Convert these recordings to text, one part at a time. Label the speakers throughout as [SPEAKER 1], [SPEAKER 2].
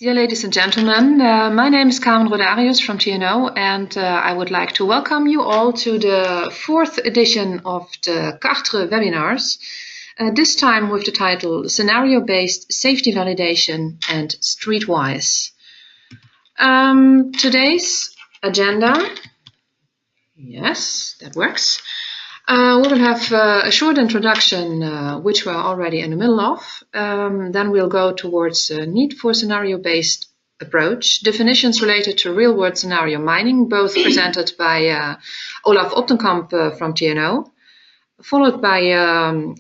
[SPEAKER 1] Dear ladies and gentlemen, my name is Carmen Rodarius from TNO, and I would like to welcome you all to the 4th edition of the CARTRE Webinars, this time with the title Scenario-Based Safety Validation and Streetwise. Today's agenda, yes, that works. We will have a short introduction, which we're already in the middle of. Then we'll go towards a need for scenario-based approach, definitions related to real-world scenario mining, both presented by Olaf Optenkamp from TNO, followed by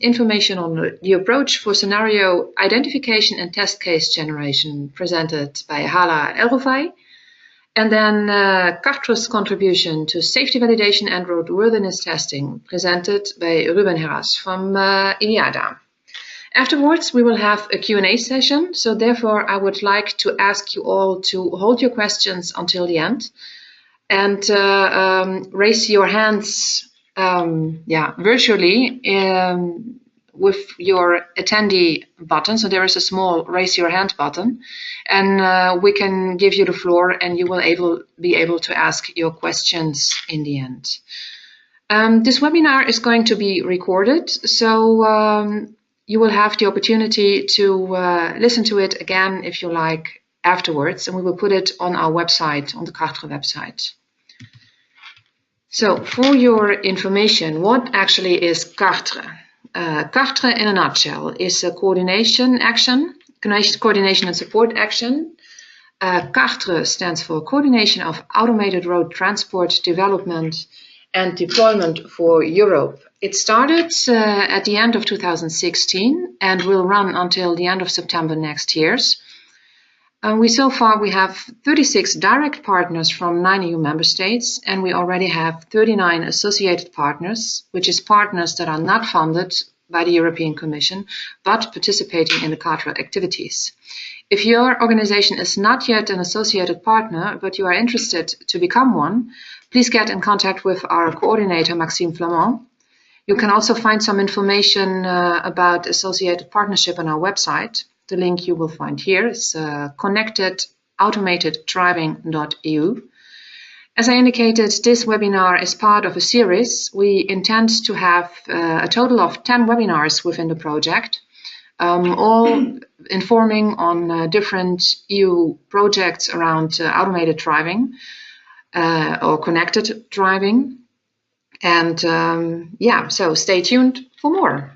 [SPEAKER 1] information on the approach for scenario identification and test case generation, presented by Hala Elrufai. And then CARTRE's contribution to safety validation and roadworthiness testing, presented by Ruben Heras from IADA. Afterwards, we will have a Q&A session, so therefore I would like to ask you all to hold your questions until the end and raise your hands virtually with your attendee button. So there is a small raise your hand button, and we can give you the floor and you will be able to ask your questions in the end. This webinar is going to be recorded, so you will have the opportunity to listen to it again if you like afterwards, and we will put it on our website, on the CARTRE website. So for your information, what actually is CARTRE? CARTRE in a nutshell is a coordination and support action. CARTRE stands for Coordination of Automated Road Transport Development and Deployment for Europe. It started at the end of 2016 and will run until the end of September next year. So far we have 36 direct partners from 9 EU member states, and we already have 39 associated partners, which is partners that are not funded by the European Commission, but participating in the CARTRE activities. If your organization is not yet an associated partner, but you are interested to become one, please get in contact with our coordinator, Maxime Flamand. You can also find some information about associated partnership on our website. The link you will find here is connectedautomatedDriving.eu. As I indicated, this webinar is part of a series. We intend to have a total of 10 webinars within the project, all informing on different EU projects around automated driving or connected driving. And so stay tuned for more.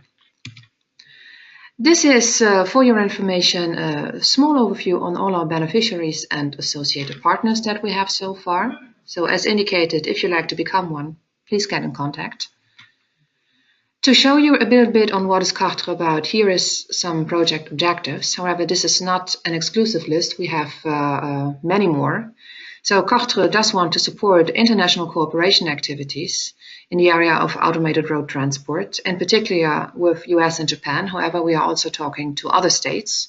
[SPEAKER 1] This is, for your information, a small overview on all our beneficiaries and associated partners that we have so far. So as indicated, if you'd like to become one, please get in contact. To show you a bit on what is CARTRE about, here is some project objectives. However, this is not an exclusive list. We have many more. So CARTRE does want to support international cooperation activities in the area of automated road transport, in particular with US and Japan. However, we are also talking to other states.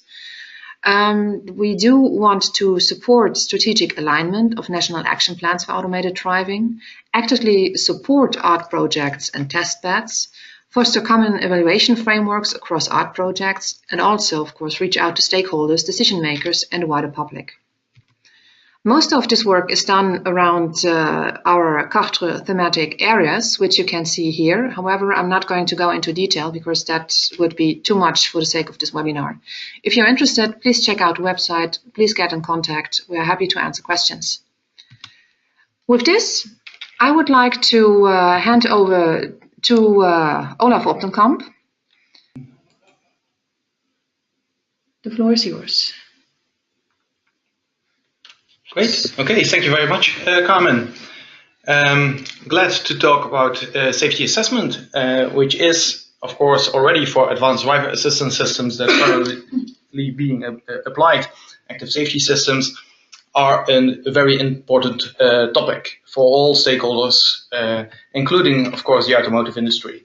[SPEAKER 1] We do want to support strategic alignment of national action plans for automated driving, actively support art projects and test beds, foster common evaluation frameworks across art projects, and also, of course, reach out to stakeholders, decision makers, and the wider public. Most of this work is done around our CARTRE thematic areas, which you can see here. However, I'm not going to go into detail because that would be too much for the sake of this webinar. If you're interested, please check out the website. Please get in contact. We are happy to answer questions. With this, I would like to hand over to Olaf Optenkamp. The floor is yours.
[SPEAKER 2] Great. Okay, thank you very much, Carmen. Glad to talk about safety assessment, which is, of course, already for advanced driver assistance systems that are currently being applied. Active safety systems are a very important topic for all stakeholders, including, of course, the automotive industry.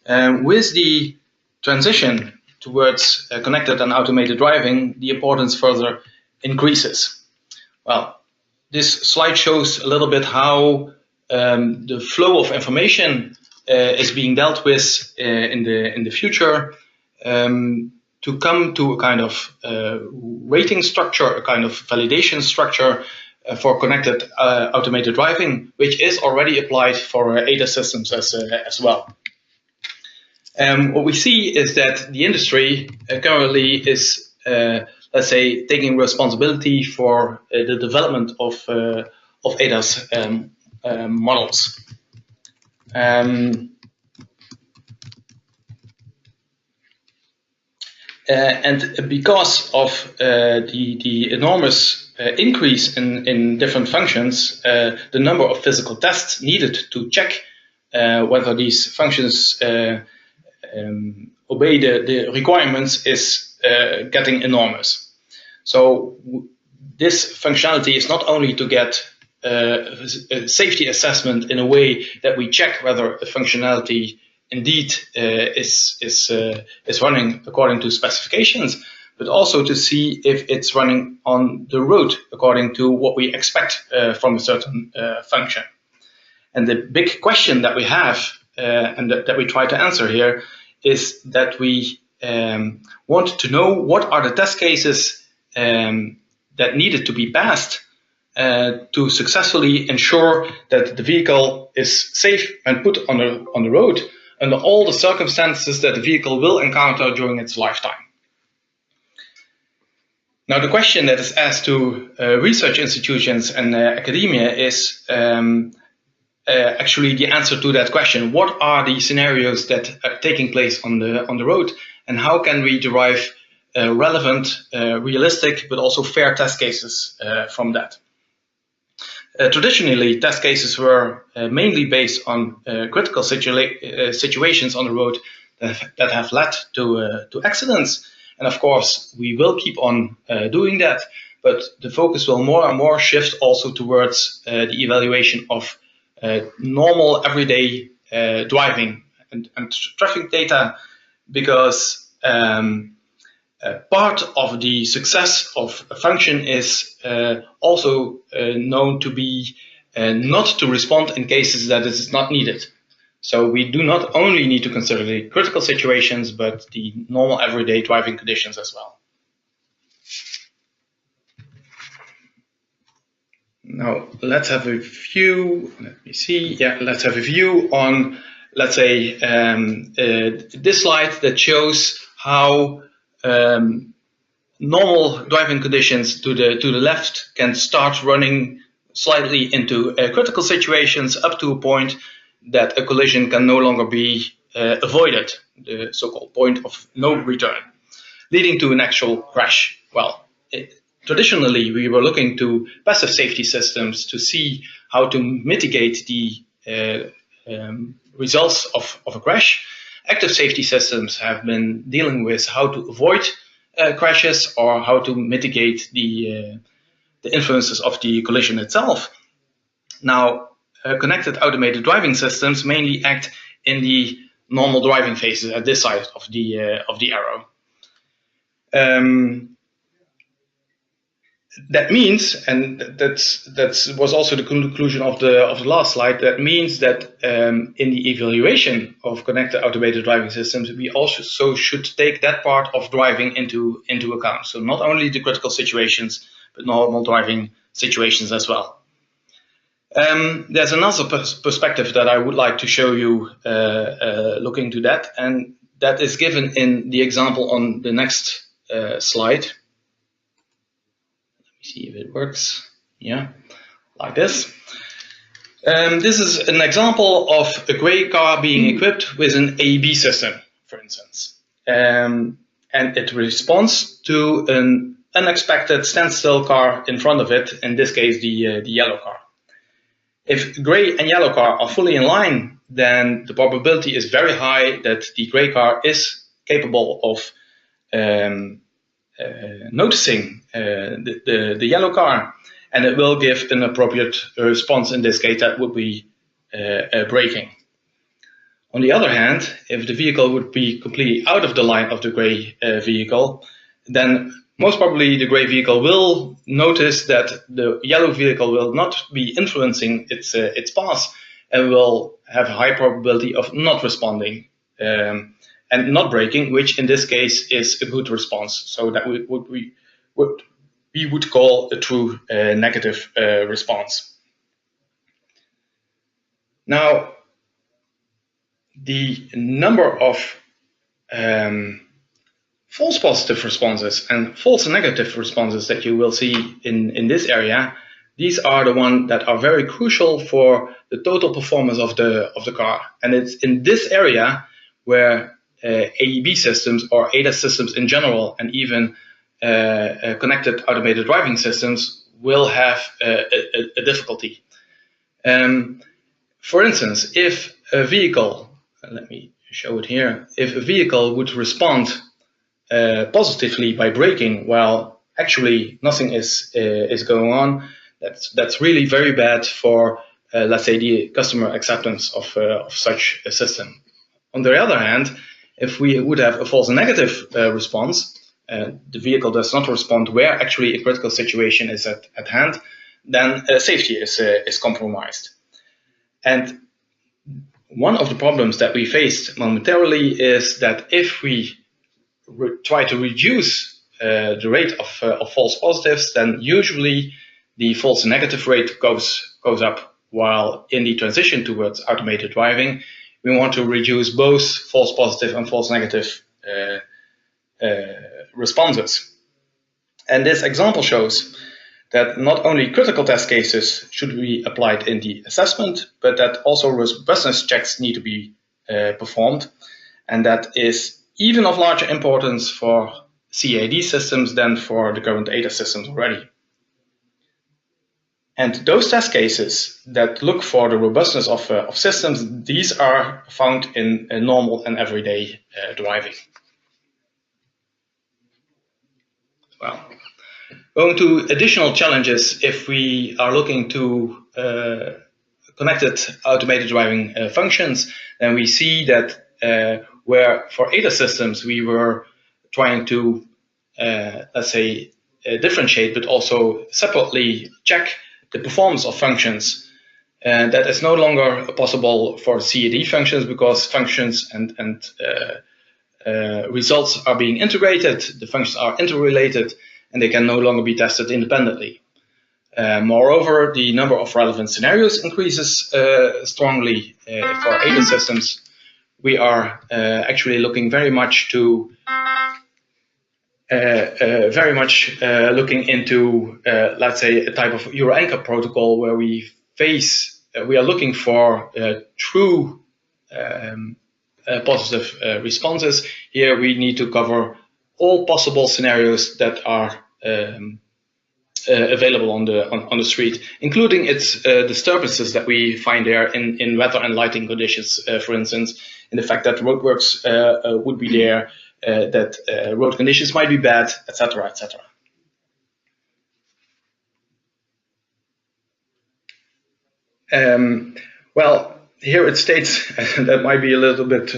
[SPEAKER 2] With the transition towards connected and automated driving, the importance further increases. Well, this slide shows a little bit how the flow of information is being dealt with in the future. to come to a kind of rating structure, a kind of validation structure for connected automated driving, which is already applied for ADAS systems as well. What we see is that the industry currently is, let's say, taking responsibility for the development of ADAS models. And because of the enormous increase in different functions, the number of physical tests needed to check whether these functions obey the requirements is getting enormous. So this functionality is not only to get a safety assessment in a way that we check whether a functionality indeed is running according to specifications, but also to see if it's running on the road according to what we expect from a certain function. And the big question that we have and that we try to answer here is that we want to know what are the test cases that needed to be passed to successfully ensure that the vehicle is safe and put on the road under all the circumstances that the vehicle will encounter during its lifetime. Now, the question that is asked to research institutions and academia is actually the answer to that question. What are the scenarios that are taking place on the road, and how can we derive relevant, realistic, but also fair test cases from that? Traditionally, test cases were mainly based on critical situations on the road that have led to accidents. And of course, we will keep on doing that, but the focus will more and more shift also towards the evaluation of normal, everyday driving and traffic data, because part of the success of a function is also known to be not to respond in cases that it is not needed. So we do not only need to consider the critical situations, but the normal everyday driving conditions as well. Now let's have a view. Let me see. Yeah, let's have a view on, let's say, this slide that shows how normal driving conditions to the left can start running slightly into critical situations up to a point that a collision can no longer be avoided, the so-called point of no return, leading to an actual crash. Well, traditionally, we were looking to passive safety systems to see how to mitigate the results of a crash. Active safety systems have been dealing with how to avoid crashes or how to mitigate the influences of the collision itself. Now, connected automated driving systems mainly act in the normal driving phases at this side of the arrow. That means, and that was also the conclusion of the last slide, that means that in the evaluation of connected automated driving systems, we also should take that part of driving into account. So not only the critical situations, but normal driving situations as well. There's another perspective that I would like to show you looking to that, and that is given in the example on the next slide. See if it works. Yeah, like this. This is an example of a gray car being equipped with an AEB system, for instance. And it responds to an unexpected standstill car in front of it, in this case, the yellow car. If gray and yellow car are fully in line, then the probability is very high that the gray car is capable of noticing the yellow car, and it will give an appropriate response. In this case, that would be braking. On the other hand, if the vehicle would be completely out of the line of the gray vehicle, then most probably the gray vehicle will notice that the yellow vehicle will not be influencing its path and will have a high probability of not responding. And and not braking, which in this case is a good response. So that we would call a true negative response. Now, the number of false positive responses and false negative responses that you will see in this area, these are the ones that are very crucial for the total performance of the car. And it's in this area where AEB systems or ADAS systems in general, and even connected automated driving systems will have a difficulty. For instance, if a vehicle, let me show it here, if a vehicle would respond positively by braking while actually nothing is going on, that's really very bad for, let's say, the customer acceptance of such a system. On the other hand, if we would have a false negative response, the vehicle does not respond where actually a critical situation is at hand, then safety is compromised. And one of the problems that we faced momentarily is that if we try to reduce the rate of false positives, then usually the false negative rate goes up, while in the transition towards automated driving, we want to reduce both false positive and false negative responses. And this example shows that not only critical test cases should be applied in the assessment, but that also robustness checks need to be performed. And that is even of larger importance for CAD systems than for the current ADAS systems already. And those test cases that look for the robustness of systems, these are found in normal and everyday driving. Well, going to additional challenges if we are looking to connected automated driving functions, then we see that where for ADAS systems we were trying to, let's say, differentiate but also separately check the performance of functions, that is no longer possible for CAD functions, because functions and results are being integrated, the functions are interrelated, and they can no longer be tested independently. Moreover, the number of relevant scenarios increases strongly for ADAS systems. We are actually looking very much to looking into, let's say, a type of Euro NCAP protocol where we are looking for true positive responses. Here we need to cover all possible scenarios that are available on the street, including its disturbances that we find there in weather and lighting conditions, for instance, in the fact that roadworks would be there, that road conditions might be bad, etc., etc. Well, here it states, that might be a little bit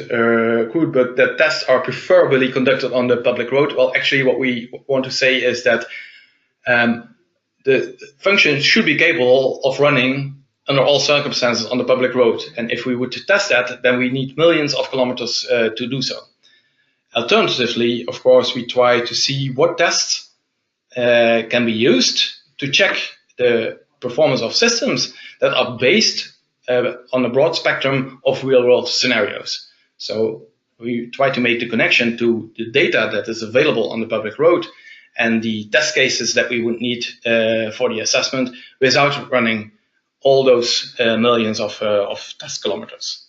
[SPEAKER 2] crude, but that tests are preferably conducted on the public road. Well, actually what we want to say is that the function should be capable of running under all circumstances on the public road. And if we were to test that, then we need millions of kilometers to do so. Alternatively, of course, we try to see what tests can be used to check the performance of systems that are based on a broad spectrum of real-world scenarios. So we try to make the connection to the data that is available on the public road and the test cases that we would need for the assessment without running all those millions of test kilometers.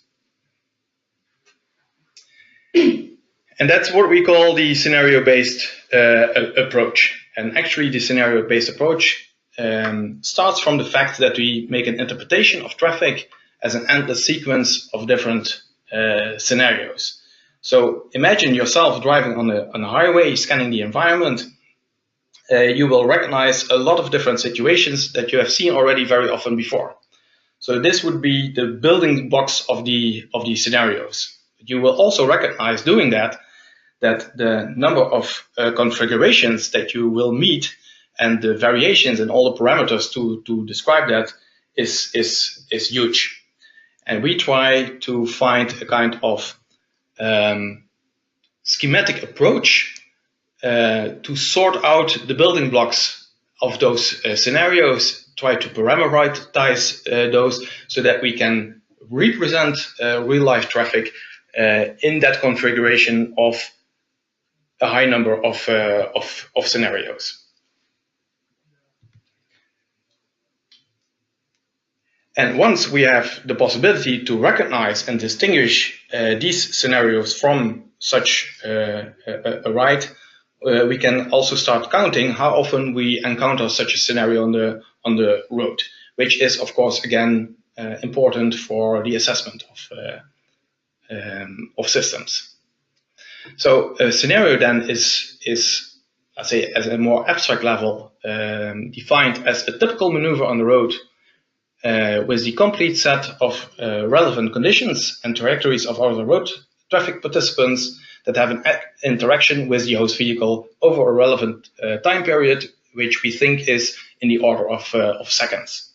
[SPEAKER 2] And that's what we call the scenario-based approach. And actually the scenario-based approach starts from the fact that we make an interpretation of traffic as an endless sequence of different scenarios. So imagine yourself driving on a highway, scanning the environment. You will recognize a lot of different situations that you have seen already very often before. So this would be the building blocks of the scenarios. You will also recognize doing that the number of configurations that you will meet and the variations in all the parameters to describe that is huge. And we try to find a kind of schematic approach to sort out the building blocks of those scenarios, try to parameterize those so that we can represent real-life traffic in that configuration of a high number of scenarios. And once we have the possibility to recognize and distinguish these scenarios from such a ride, we can also start counting how often we encounter such a scenario on the road, which is, of course, again, important for the assessment of systems. So a scenario then is let's say, at a more abstract level, defined as a typical maneuver on the road with the complete set of relevant conditions and trajectories of other road traffic participants that have an interaction with the host vehicle over a relevant time period, which we think is in the order of seconds.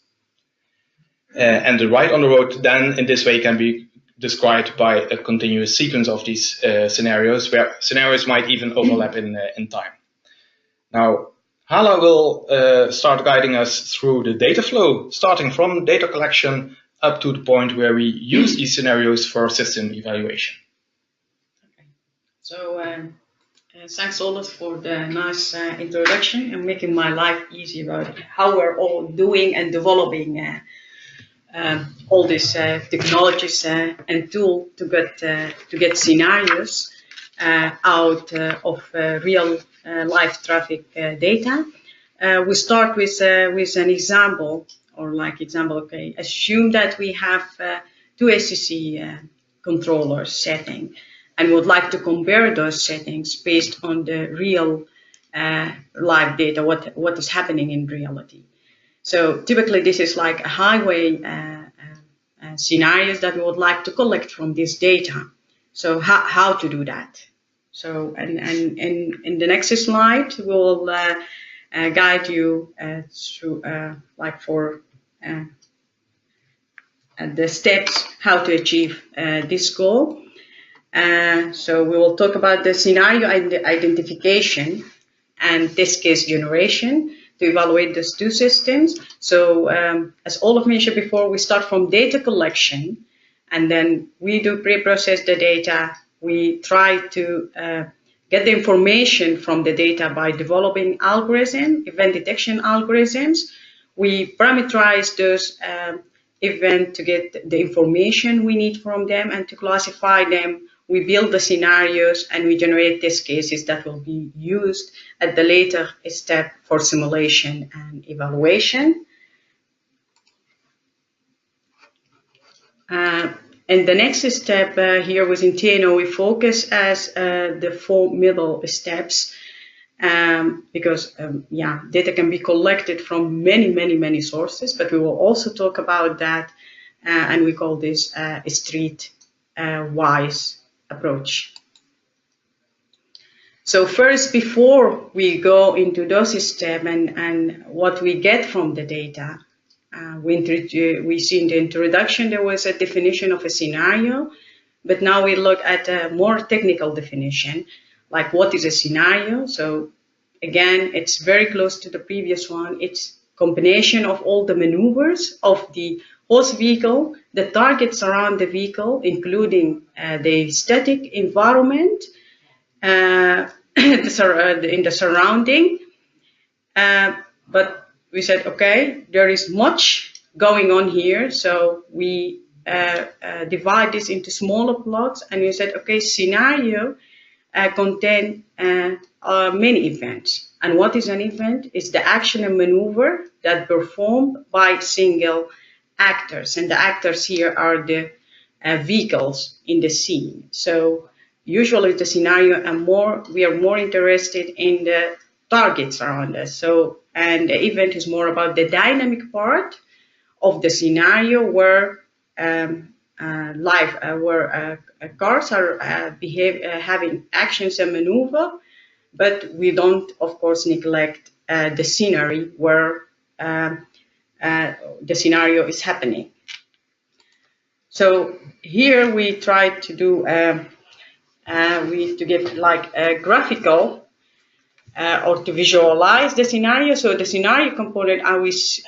[SPEAKER 2] And the ride on the road then in this way can be described by a continuous sequence of these scenarios, where scenarios might even overlap in time. Now, Hala will start guiding us through the data flow, starting from data collection up to the point where we use these scenarios for system evaluation.
[SPEAKER 3] Okay. So thanks, Olaf, for the nice introduction and making my life easy about how we're all doing and developing all these technologies and tools to get scenarios out of real live traffic data. We start with an example, okay, assume that we have two SEC controllers setting and would like to compare those settings based on the real live data, what is happening in reality. So typically this is like a highway scenarios that we would like to collect from this data. So how to do that? So and in the next slide we'll guide you through the steps how to achieve this goal. So we will talk about the scenario identification and test case generation to evaluate those two systems. So as Olaf mentioned before, we start from data collection, and then we do pre-process the data. We try to get the information from the data by developing algorithms, event detection algorithms. We parameterize those events to get the information we need from them and to classify them. We build the scenarios and we generate test cases that will be used at the later step for simulation and evaluation. And the next step here within TNO, we focus as the 4 middle steps because data can be collected from many sources, but we will also talk about that and we call this a streetwise approach. So first, before we go into those steps and what we get from the data, we see in the introduction there was a definition of a scenario, but now we look at a more technical definition, like what is a scenario. So again, it's very close to the previous one. It's combination of all the maneuvers of the host vehicle, the targets around the vehicle, including the static environment in the surrounding. But we said, okay, there is much going on here, so we divide this into smaller blocks, and we said, okay, scenario contain many events. And what is an event? It's the action and maneuver that performed by single actors, and the actors here are the vehicles in the scene. So usually the scenario we are more interested in the targets around us. So, and the event is more about the dynamic part of the scenario where cars are having actions and maneuver, but we don't, of course, neglect the scenery where the scenario is happening. So here we try to do to give like a graphical or to visualize the scenario. So the scenario component,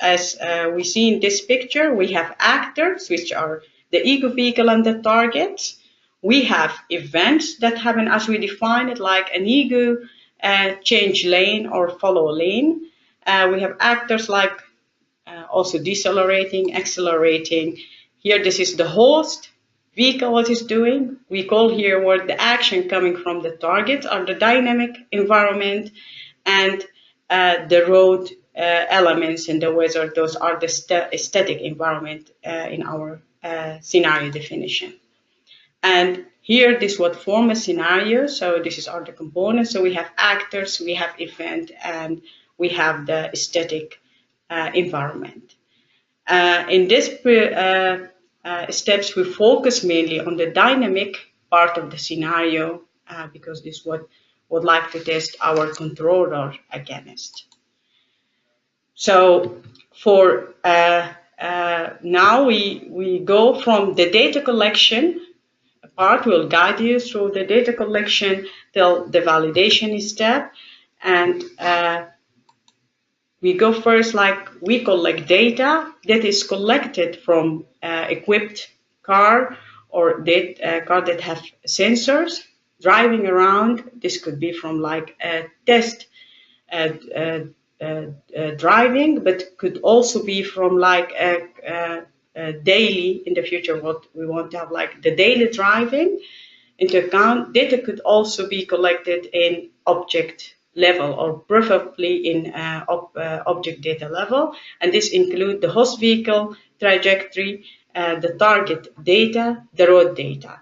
[SPEAKER 3] as we see in this picture, we have actors, which are the ego vehicle and the target. We have events that happen as we define it, like an ego change lane or follow lane. We have actors like also decelerating, accelerating. Here, this is the host vehicle, what is doing. We call here where the action coming from the target are the dynamic environment, and the road elements in the weather, those are the static environment in our scenario definition. And here, this would form a scenario. So this is all the components. So we have actors, we have event, and we have the static environment. In this steps, we focus mainly on the dynamic part of the scenario because this is what would like to test our controller against. So for now, we go from the data collection part. Will guide you through the data collection till the validation step, and we go first, like we collect data that is collected from equipped car or car that have sensors driving around. This could be from like a test driving, but could also be from like a daily in the future. What we want to have like the daily driving into account. Data could also be collected in object level, or preferably in object data level, and this include the host vehicle trajectory, the target data, the road data.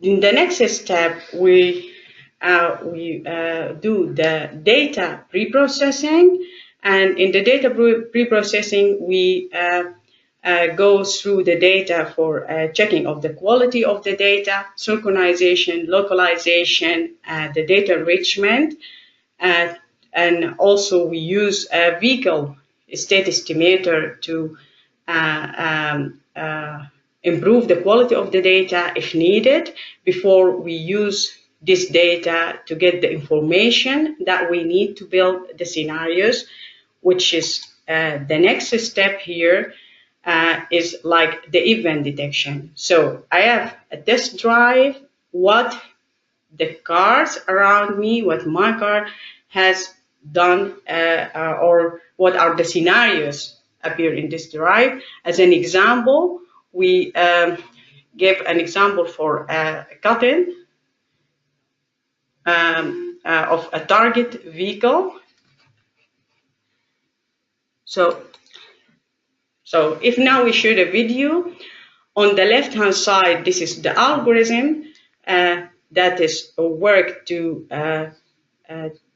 [SPEAKER 3] In the next step, we do the data pre-processing, and in the data pre-processing, we go through the data for checking of the quality of the data, synchronization, localization, the data enrichment, and also we use a vehicle state estimator to improve the quality of the data if needed, before we use this data to get the information that we need to build the scenarios, which is the next step here. Is like the event detection. So I have a test drive, what the cars around me, what my car has done, or what are the scenarios appear in this drive. As an example, we give an example for a cut-in of a target vehicle. So if now we show the video, on the left-hand side, this is the algorithm that is work to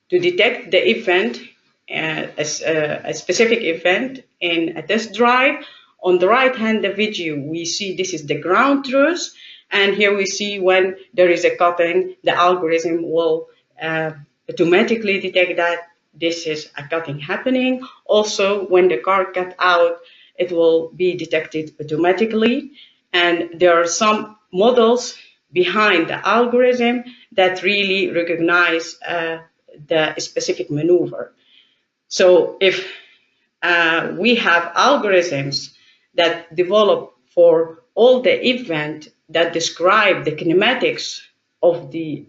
[SPEAKER 3] detect the event, a specific event in a test drive. On the right-hand, the video, we see this is the ground truth, and here we see when there is a cutting, the algorithm will automatically detect that this is a cutting happening. Also, when the car cut out, it will be detected automatically, and there are some models behind the algorithm that really recognize the specific maneuver. So if we have algorithms that develop for all the events that describe the kinematics of the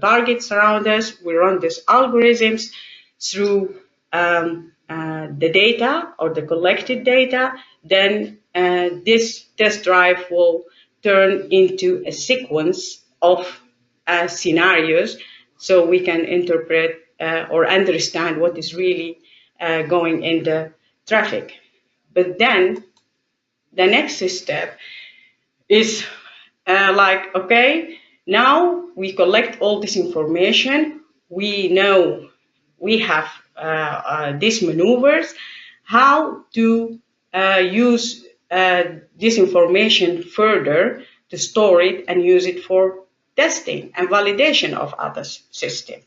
[SPEAKER 3] targets around us, we run these algorithms through the data or the collected data, then this test drive will turn into a sequence of scenarios, so we can interpret or understand what is really going in the traffic. But then the next step is like, okay, now we collect all this information, we know we have these maneuvers, how to use this information further to store it and use it for testing and validation of other systems.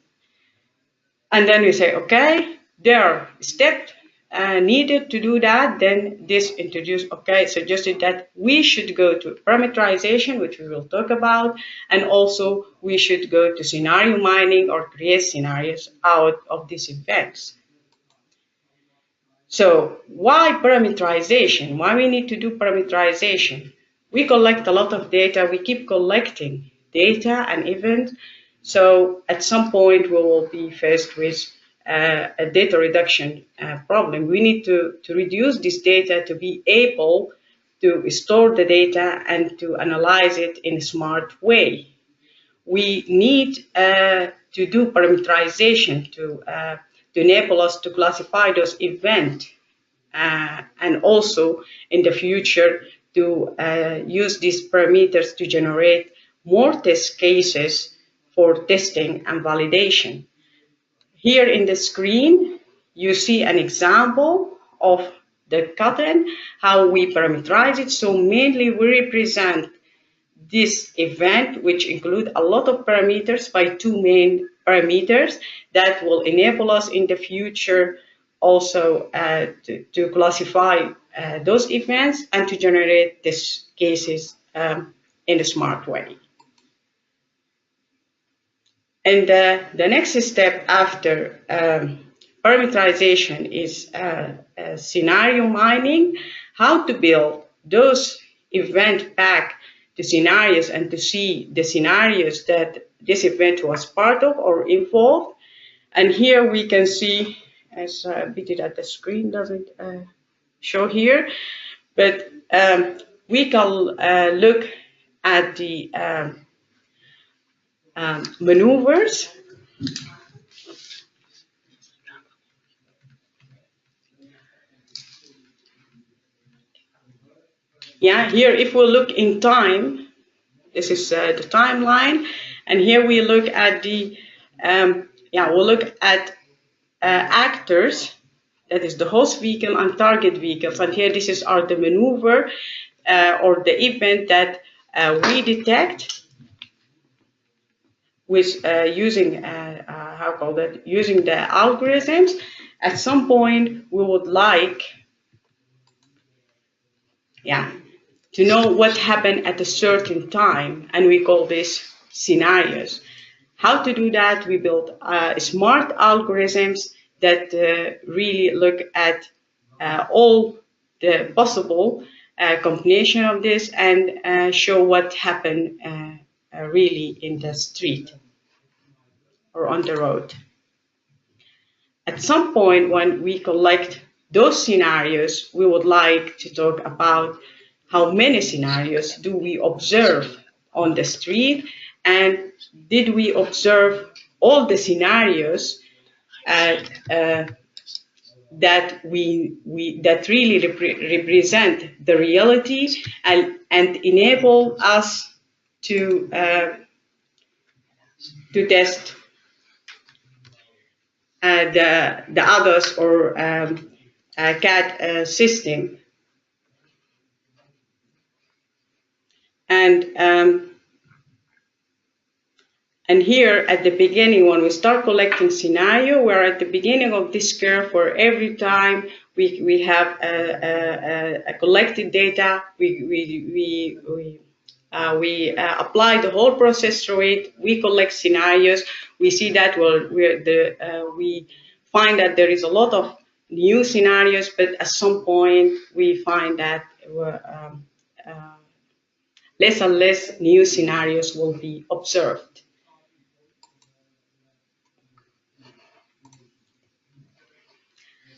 [SPEAKER 3] And then we say, okay, there are steps needed to do that, then this suggested that we should go to parameterization, which we will talk about, and also we should go to scenario mining or create scenarios out of these events. So why parameterization? Why we need to do parameterization? We collect a lot of data. We keep collecting data and events. So at some point we will be faced with a data reduction problem. We need to reduce this data to be able to store the data and to analyze it in a smart way. We need to do parameterization to enable us to classify those events and also in the future to use these parameters to generate more test cases for testing and validation. Here in the screen, you see an example of the CARTRE, how we parameterize it. So mainly we represent this event, which include a lot of parameters by two main parameters that will enable us in the future also to classify those events and to generate these cases in a smart way. And the next step after parameterization is scenario mining, how to build those event back to scenarios and to see the scenarios that this event was part of or involved. And here we can see, as a bit that the screen doesn't show here, but we can look at the maneuvers. Yeah, here if we look in time, this is the timeline, and here we look at the we'll look at actors, that is the host vehicle and target vehicles, and here this is the maneuver or the event that we detect with using using the algorithms. At some point we would like to know what happened at a certain time, and we call this scenarios. How to do that? We build smart algorithms that really look at all the possible combination of this and show what happened really in the street or on the road. At some point when we collect those scenarios, we would like to talk about how many scenarios do we observe on the street, and did we observe all the scenarios that really represent the reality and enable us to test the others or CAD system. And here at the beginning, when we start collecting scenario, we're at the beginning of this curve where every time we have a collected data, we apply the whole process through it. We collect scenarios. We see that we find that there is a lot of new scenarios, but at some point we find that less and less new scenarios will be observed.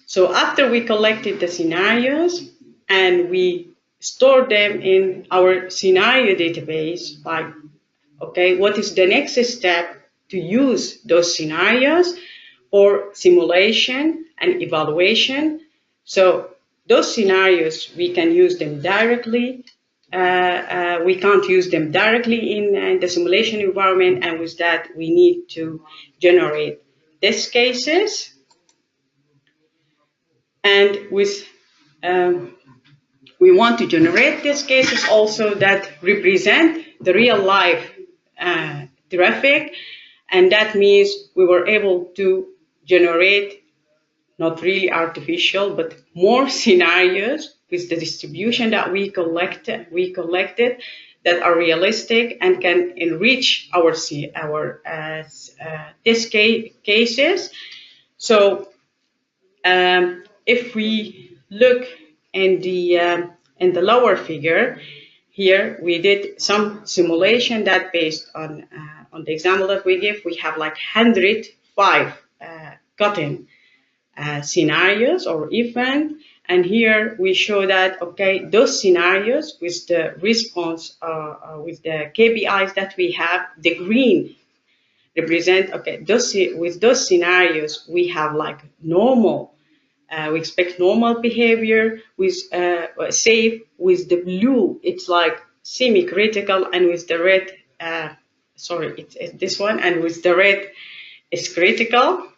[SPEAKER 3] So after we collected the scenarios and we store them in our scenario database, what is the next step to use those scenarios for simulation and evaluation? So those scenarios, we can use them directly. We can't use them directly in the simulation environment, and with that we need to generate test cases. And with we want to generate test cases also that represent the real life traffic, and that means we were able to generate not really artificial, but more scenarios with the distribution that we collected that are realistic and can enrich our test cases. So if we look in the lower figure, here we did some simulation that based on the example that we give, we have like 105 cutting scenarios or event, and here we show that okay, those scenarios with the response with the KPIs that we have, the green represent okay, with those scenarios we have like normal. We expect normal behavior with safe. With the blue, it's like semi-critical, and with the red, it's this one, and with the red, is critical.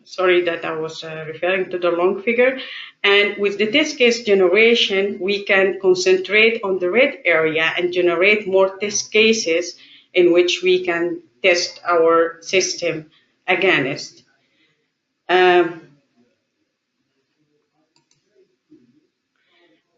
[SPEAKER 3] Sorry that I was referring to the long figure. And with the test case generation, we can concentrate on the red area and generate more test cases in which we can test our system against.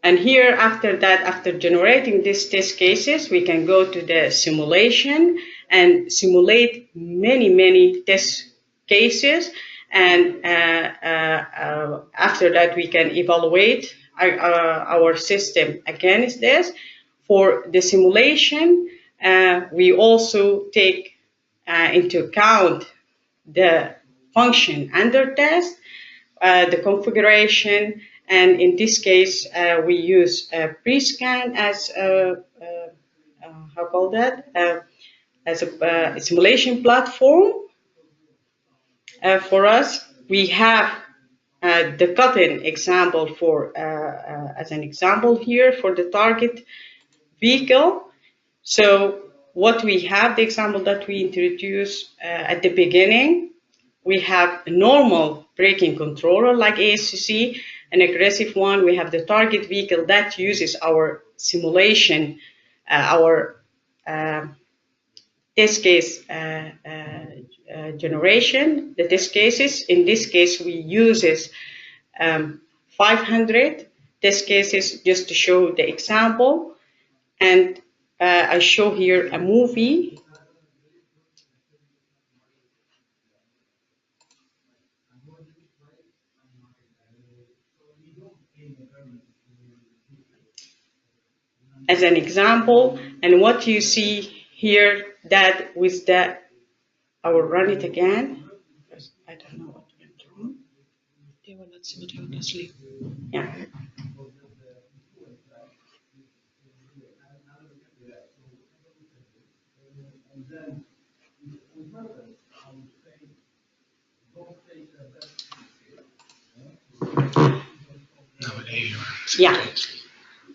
[SPEAKER 3] And here, after that, after generating these test cases, we can go to the simulation and simulate many test cases. And after that, we can evaluate our system against this. For the simulation, we also take into account the function under test, the configuration, and in this case, we use pre-scan as as a simulation platform. For us, we have the cut-in example for as an example here for the target vehicle. So what we have, the example that we introduced at the beginning, we have a normal braking controller like ASCC, an aggressive one. We have the target vehicle that uses our simulation, our test case generation, the test cases. In this case, we uses 500 test cases just to show the example. And I show here a movie. As an example, and what you see here, that with the, I will run it again, because I don't know what went wrong. They were not simultaneously. Yeah.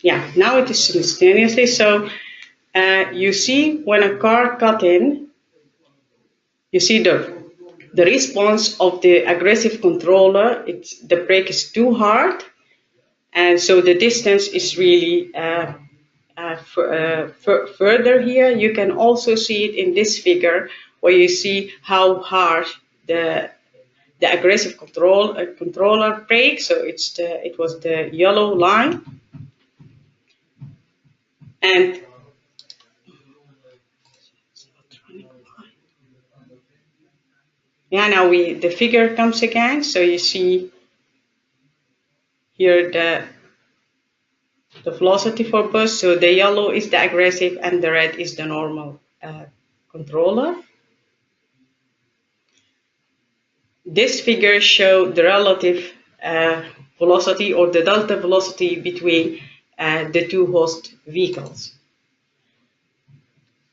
[SPEAKER 3] Yeah, now it is simultaneously. So you see when a car cut in, you see the response of the aggressive controller. The brake is too hard, and so the distance is really further here. You can also see it in this figure where you see how hard the aggressive controller brake. So it was the yellow line. And yeah, now the figure comes again. So you see here the velocity for bus. So the yellow is the aggressive and the red is the normal controller. This figure shows the relative velocity or the delta velocity between the two host vehicles.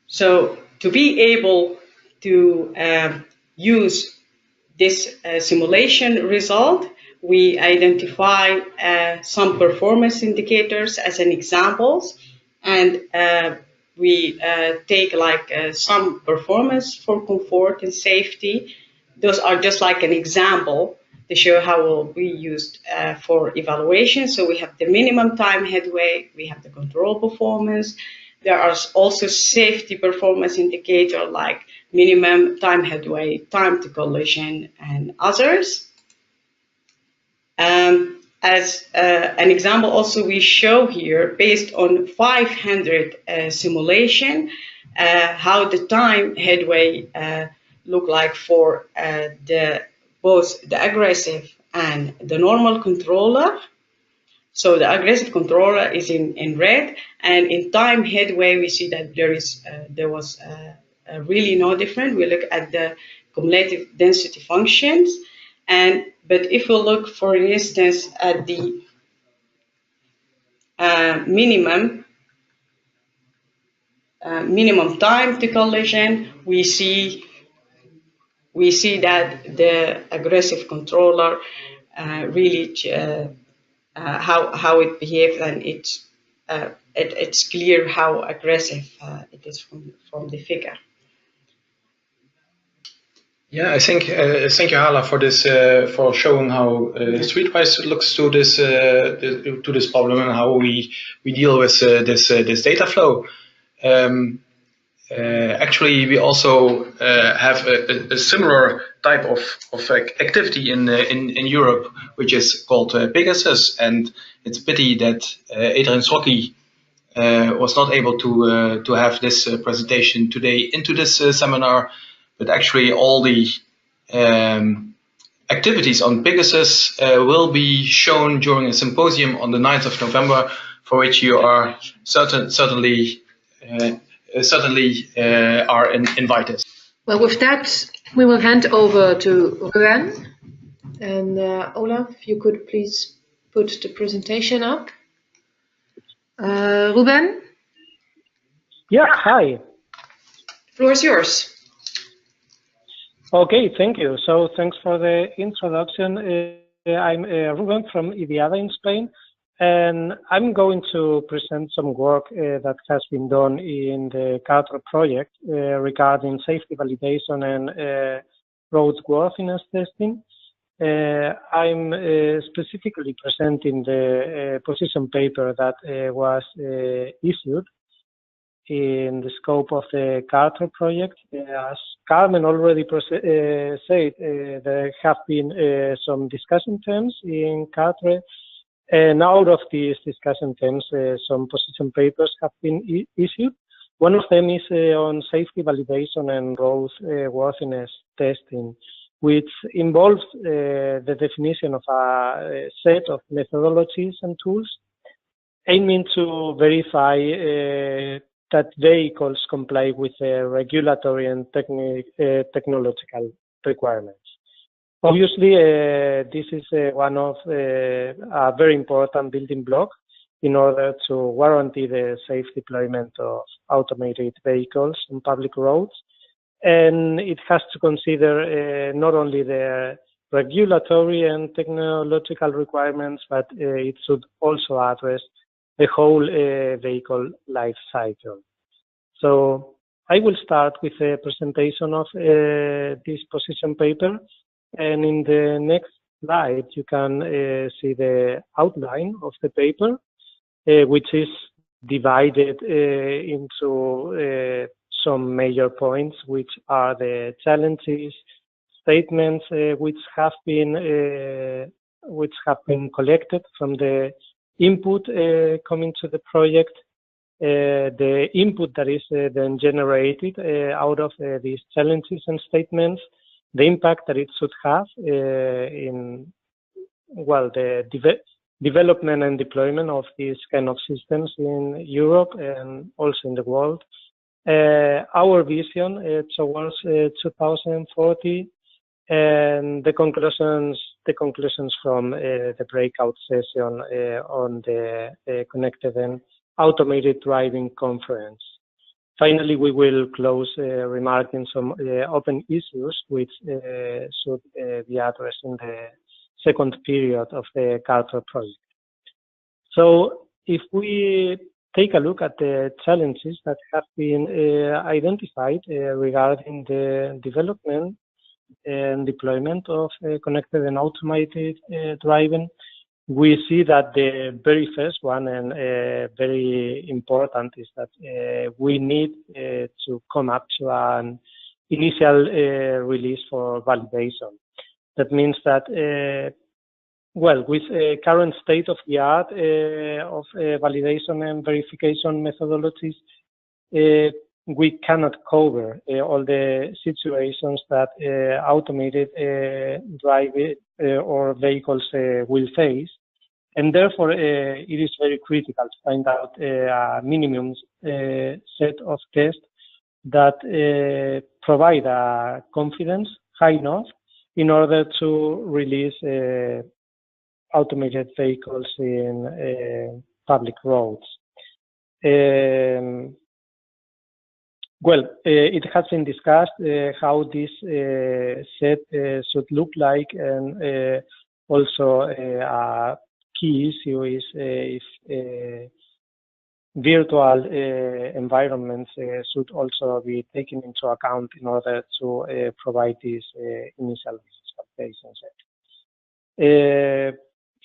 [SPEAKER 3] So to be able to use this simulation result, we identify some performance indicators as an examples, and we take like some performance for comfort and safety. Those are just like an example to show how will be used for evaluation. So we have the minimum time headway, we have the control performance. There are also safety performance indicator like minimum time headway, time to collision, and others. As an example, also we show here, based on 500 simulation, how the time headway look like for both the aggressive and the normal controller. So the aggressive controller is in red, and in time headway we see that there was really no difference. We look at the cumulative density functions, but if we look, for instance, at the minimum time to collision, we see that the aggressive controller really how it behaves, and it's clear how aggressive it is from the figure.
[SPEAKER 2] Yeah, I think thank you, Hala, for this for showing how streetwise looks to this problem and how we deal with this data flow. Actually, we also have a similar type of activity in Europe, which is called Pegasus, and it's a pity that Adrian Srocky was not able to have this presentation today into this seminar. But actually, all the activities on Pegasus will be shown during a symposium on the 9th of November, for which you are certainly are invited.
[SPEAKER 1] Well, with that, we will hand over to Ruben. And Olaf, you could please put the presentation up. Ruben?
[SPEAKER 4] Yeah, hi.
[SPEAKER 1] The floor is yours.
[SPEAKER 4] Okay, thank you. So thanks for the introduction. I'm Ruben from IDIADA in Spain, and I'm going to present some work that has been done in the CARTRE project regarding safety validation and roadworthiness testing. I'm specifically presenting the position paper that was issued in the scope of the CARTRE project. As Carmen already said, there have been some discussion terms in CARTRE, and out of these discussion terms, some position papers have been issued. One of them is on safety validation and roadworthiness testing, which involves the definition of a set of methodologies and tools aiming to verify that vehicles comply with regulatory and technological requirements. Obviously, this is one of a very important building block in order to guarantee the safe deployment of automated vehicles on public roads. And it has to consider not only the regulatory and technological requirements, but it should also address the whole vehicle life cycle. So I will start with a presentation of this position paper, and in the next slide you can see the outline of the paper, which is divided into some major points, which are the challenges, statements which have been collected from the input coming to the project, the input that is then generated out of these challenges and statements, the impact that it should have in the development and deployment of these kind of systems in Europe and also in the world, our vision towards 2040, and the conclusions from the breakout session on the Connected and Automated Driving Conference. Finally, we will close remarking some open issues which should be addressed in the second period of the CARTRE project. So if we take a look at the challenges that have been identified regarding the development and deployment of connected and automated driving, we see that the very first one and very important is that we need to come up to an initial release for validation. That means that Well, with current state-of-the-art of validation and verification methodologies, we cannot cover all the situations that automated driving or vehicles will face. And therefore, it is very critical to find out a minimum set of tests that provide a confidence high enough in order to release automated vehicles in public roads. Well, it has been discussed how this set should look like, and also a key issue is if virtual environments should also be taken into account in order to provide this initial expectation set.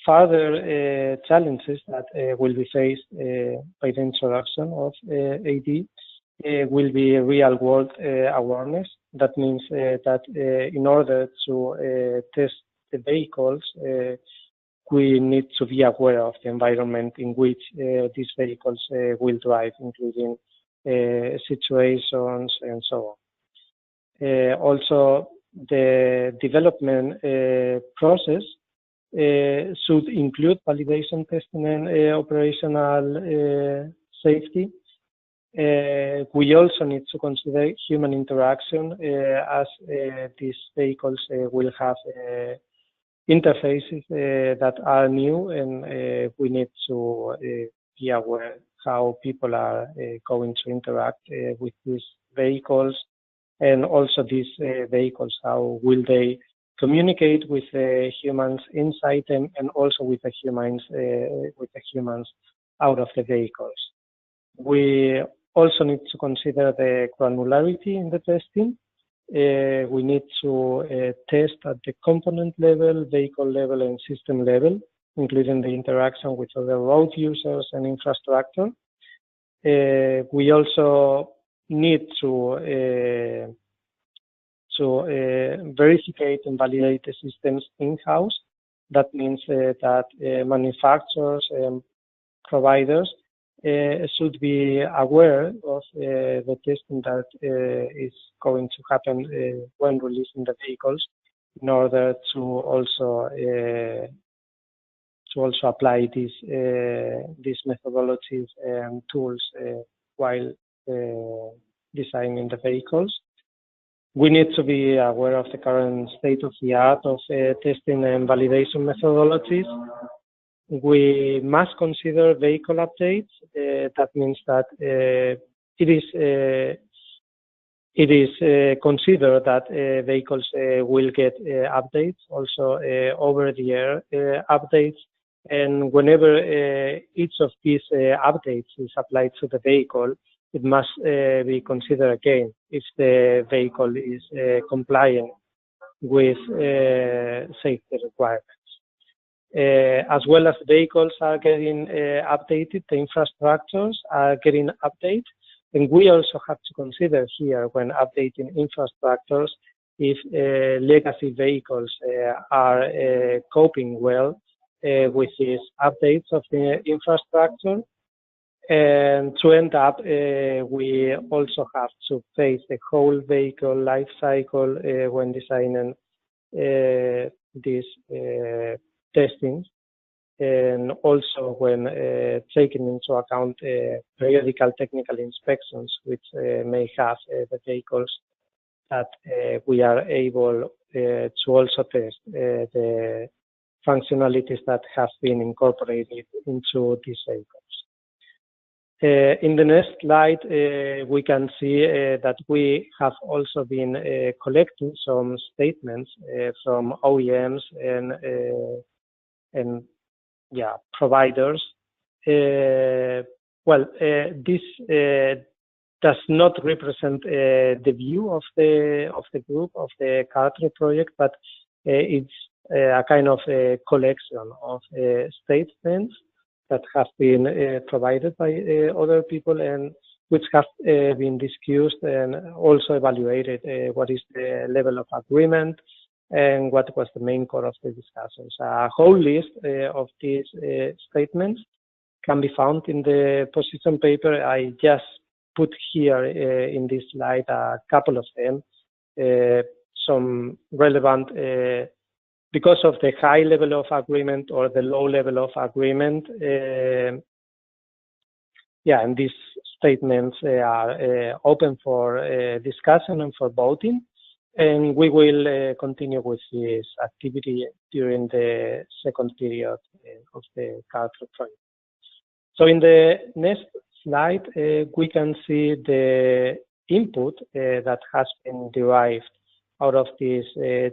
[SPEAKER 4] Further challenges that will be faced by the introduction of AD will be real-world awareness. That means that in order to test the vehicles, we need to be aware of the environment in which these vehicles will drive, including situations and so on. Also, the development process should include validation testing and operational safety. We also need to consider human interaction as these vehicles will have interfaces that are new, and we need to be aware how people are going to interact with these vehicles, and also these vehicles, how will they communicate with the humans inside them, and also with the humans out of the vehicles. We also need to consider the granularity in the testing. We need to test at the component level, vehicle level, and system level, including the interaction with other road users and infrastructure. We also need to verify and validate the systems in-house. That means that manufacturers and providers should be aware of the testing that is going to happen when releasing the vehicles, in order to also apply these methodologies and tools while designing the vehicles. We need to be aware of the current state of the art of testing and validation methodologies. We must consider vehicle updates. That means that it is considered that vehicles will get updates, also over-the-air updates, and whenever each of these updates is applied to the vehicle, it must be considered again if the vehicle is compliant with safety requirements. As well as vehicles are getting updated, the infrastructures are getting updated, and we also have to consider here, when updating infrastructures, if legacy vehicles are coping well with these updates of the infrastructure. And to end up, we also have to face the whole vehicle life cycle when designing these testings, and also when taking into account periodical technical inspections, which may have the vehicles, that we are able to also test the functionalities that have been incorporated into these vehicles. In the next slide, we can see that we have also been collecting some statements from Oems and providers. This does not represent the view of the group of the CARTRE project, but it's a kind of a collection of statements that have been provided by other people, and which have been discussed and also evaluated what is the level of agreement and what was the main core of the discussions. A whole list of these statements can be found in the position paper. I just put here in this slide a couple of them, some relevant, because of the high level of agreement or the low level of agreement. Yeah, and these statements are open for discussion and for voting. And we will continue with this activity during the second period of the CARTRE project. So in the next slide, we can see the input that has been derived out of these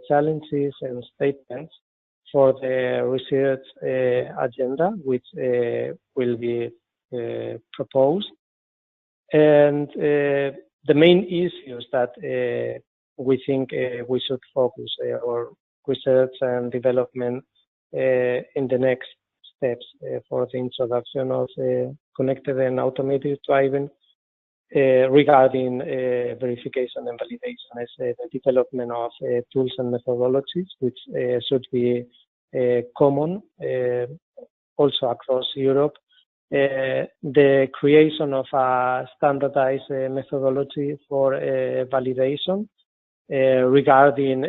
[SPEAKER 4] challenges and statements for the research agenda, which will be proposed. And the main issues that we think we should focus our research and development in the next steps for the introduction of connected and automated driving regarding verification and validation is the development of tools and methodologies, which should be common also across Europe. The creation of a standardized methodology for validation regarding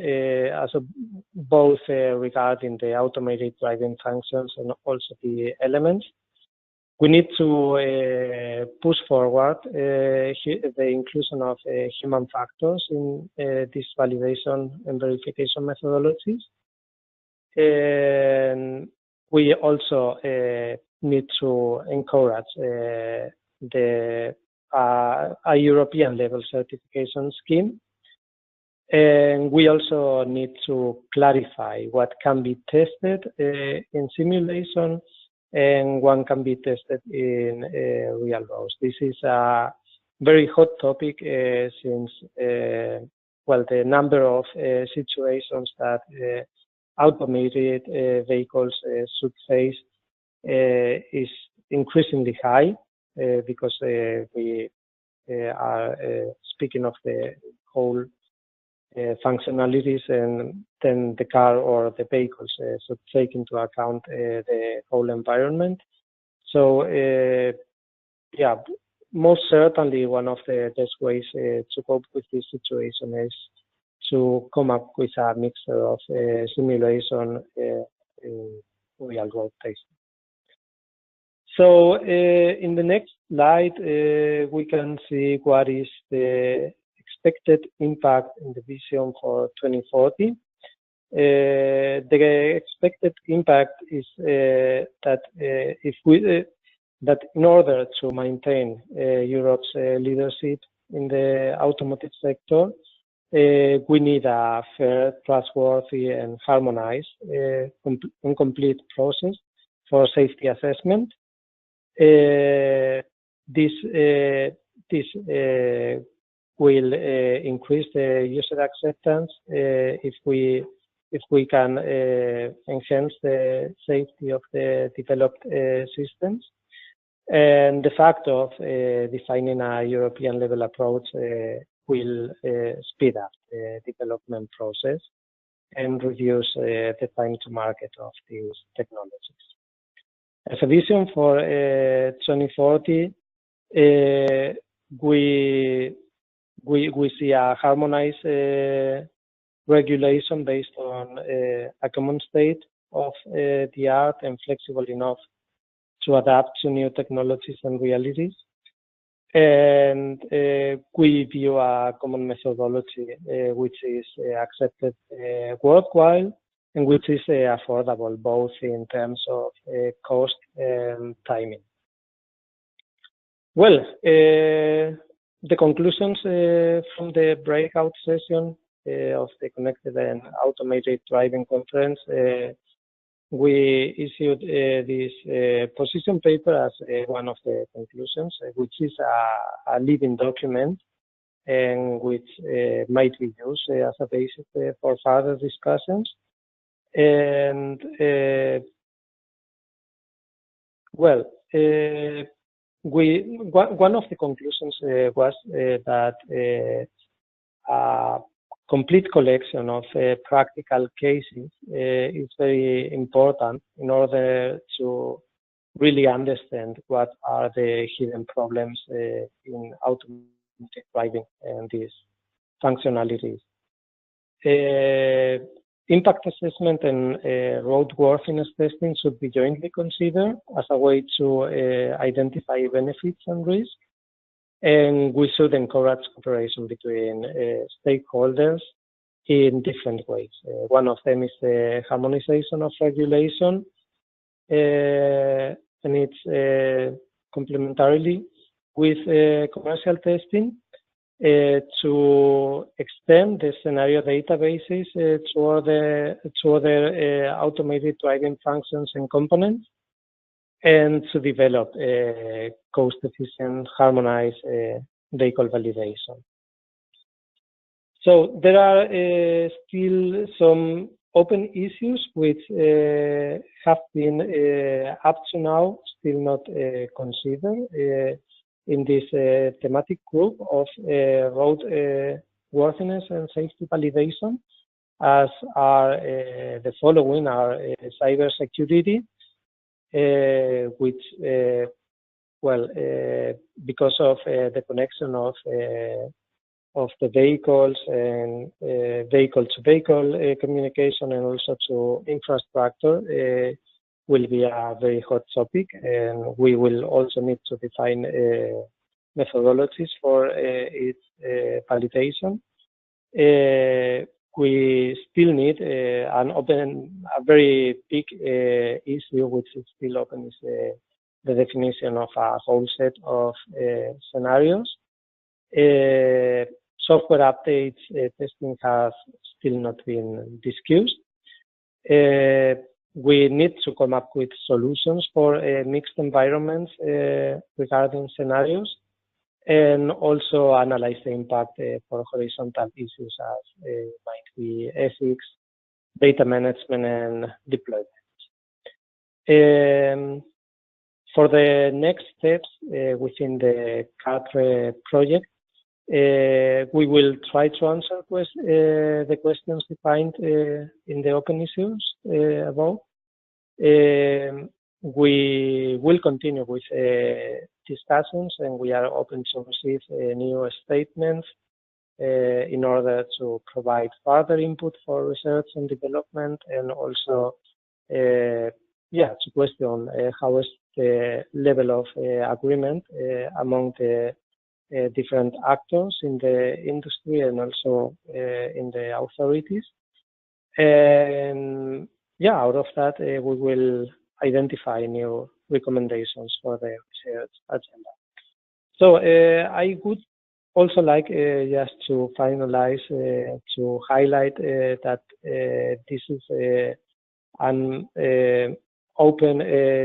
[SPEAKER 4] both regarding the automated driving functions and also the elements. We need to push forward the inclusion of human factors in this validation and verification methodologies. And we also need to encourage a European level certification scheme. And we also need to clarify what can be tested in simulation and what can be tested in real roads. This is a very hot topic since, well, the number of situations that automated vehicles should face is increasingly high because we are speaking of the whole functionalities, and then the car or the vehicles should take into account the whole environment. So yeah, most certainly one of the best ways to cope with this situation is to come up with a mixture of simulation in real road testing. So in the next slide, we can see what is the expected impact in the vision for 2040. The expected impact is that that in order to maintain Europe's leadership in the automotive sector, we need a fair, trustworthy, and harmonized and complete process for safety assessment. This will increase the user acceptance if we can enhance the safety of the developed systems. And the fact of defining a European level approach will speed up the development process and reduce the time to market of these technologies. As a vision for 2040, we see a harmonized regulation based on a common state of the art and flexible enough to adapt to new technologies and realities. And we view a common methodology which is accepted worldwide and which is affordable both in terms of cost and timing. Well, the conclusions from the breakout session of the Connected and Automated Driving Conference, we issued this position paper as one of the conclusions, which is a living document and which might be used as a basis for further discussions. And well, one of the conclusions was that complete collection of practical cases is very important in order to really understand what are the hidden problems in automated driving and these functionalities. Impact assessment and roadworthiness testing should be jointly considered as a way to identify benefits and risks. And we should encourage cooperation between stakeholders in different ways. One of them is the harmonization of regulation, and it's complementarily with commercial testing to extend the scenario databases to other automated driving functions and components, and to develop cost-efficient, harmonized vehicle validation. So there are still some open issues which have been up to now still not considered in this thematic group of road worthiness and safety validation, as are the following: are cybersecurity, which, because of the connection of the vehicles and vehicle-to-vehicle communication and also to infrastructure, will be a very hot topic, and we will also need to define methodologies for its validation. We still need a very big issue which is still open, is the definition of a whole set of scenarios. Software updates testing has still not been discussed. We need to come up with solutions for mixed environments regarding scenarios, and also analyze the impact for horizontal issues as might be ethics, data management, and deployment. For the next steps within the CARTRE project, we will try to answer the questions defined in the open issues above. We will continue with discussions, and we are open to receive new statements in order to provide further input for research and development, and also to question how is the level of agreement among the different actors in the industry and also in the authorities. And out of that, we will identify new recommendations for the research agenda. So I would also like just to finalize to highlight that this is an open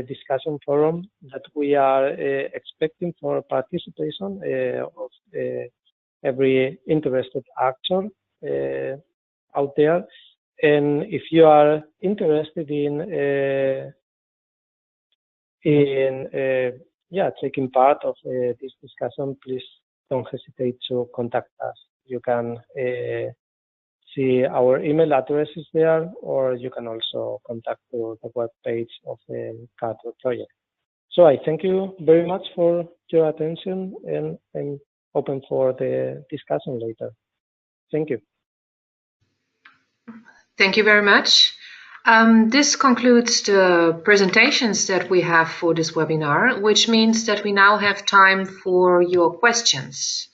[SPEAKER 4] discussion forum that we are expecting for participation of every interested actor out there. And if you are interested in taking part of this discussion, please don't hesitate to contact us. You can see our email addresses there, or you can also contact the web page of the CARTRE project. So I thank you very much for your attention, and I'm open for the discussion later. Thank you.
[SPEAKER 1] Thank you very much. This concludes the presentations that we have for this webinar, which means that we now have time for your questions.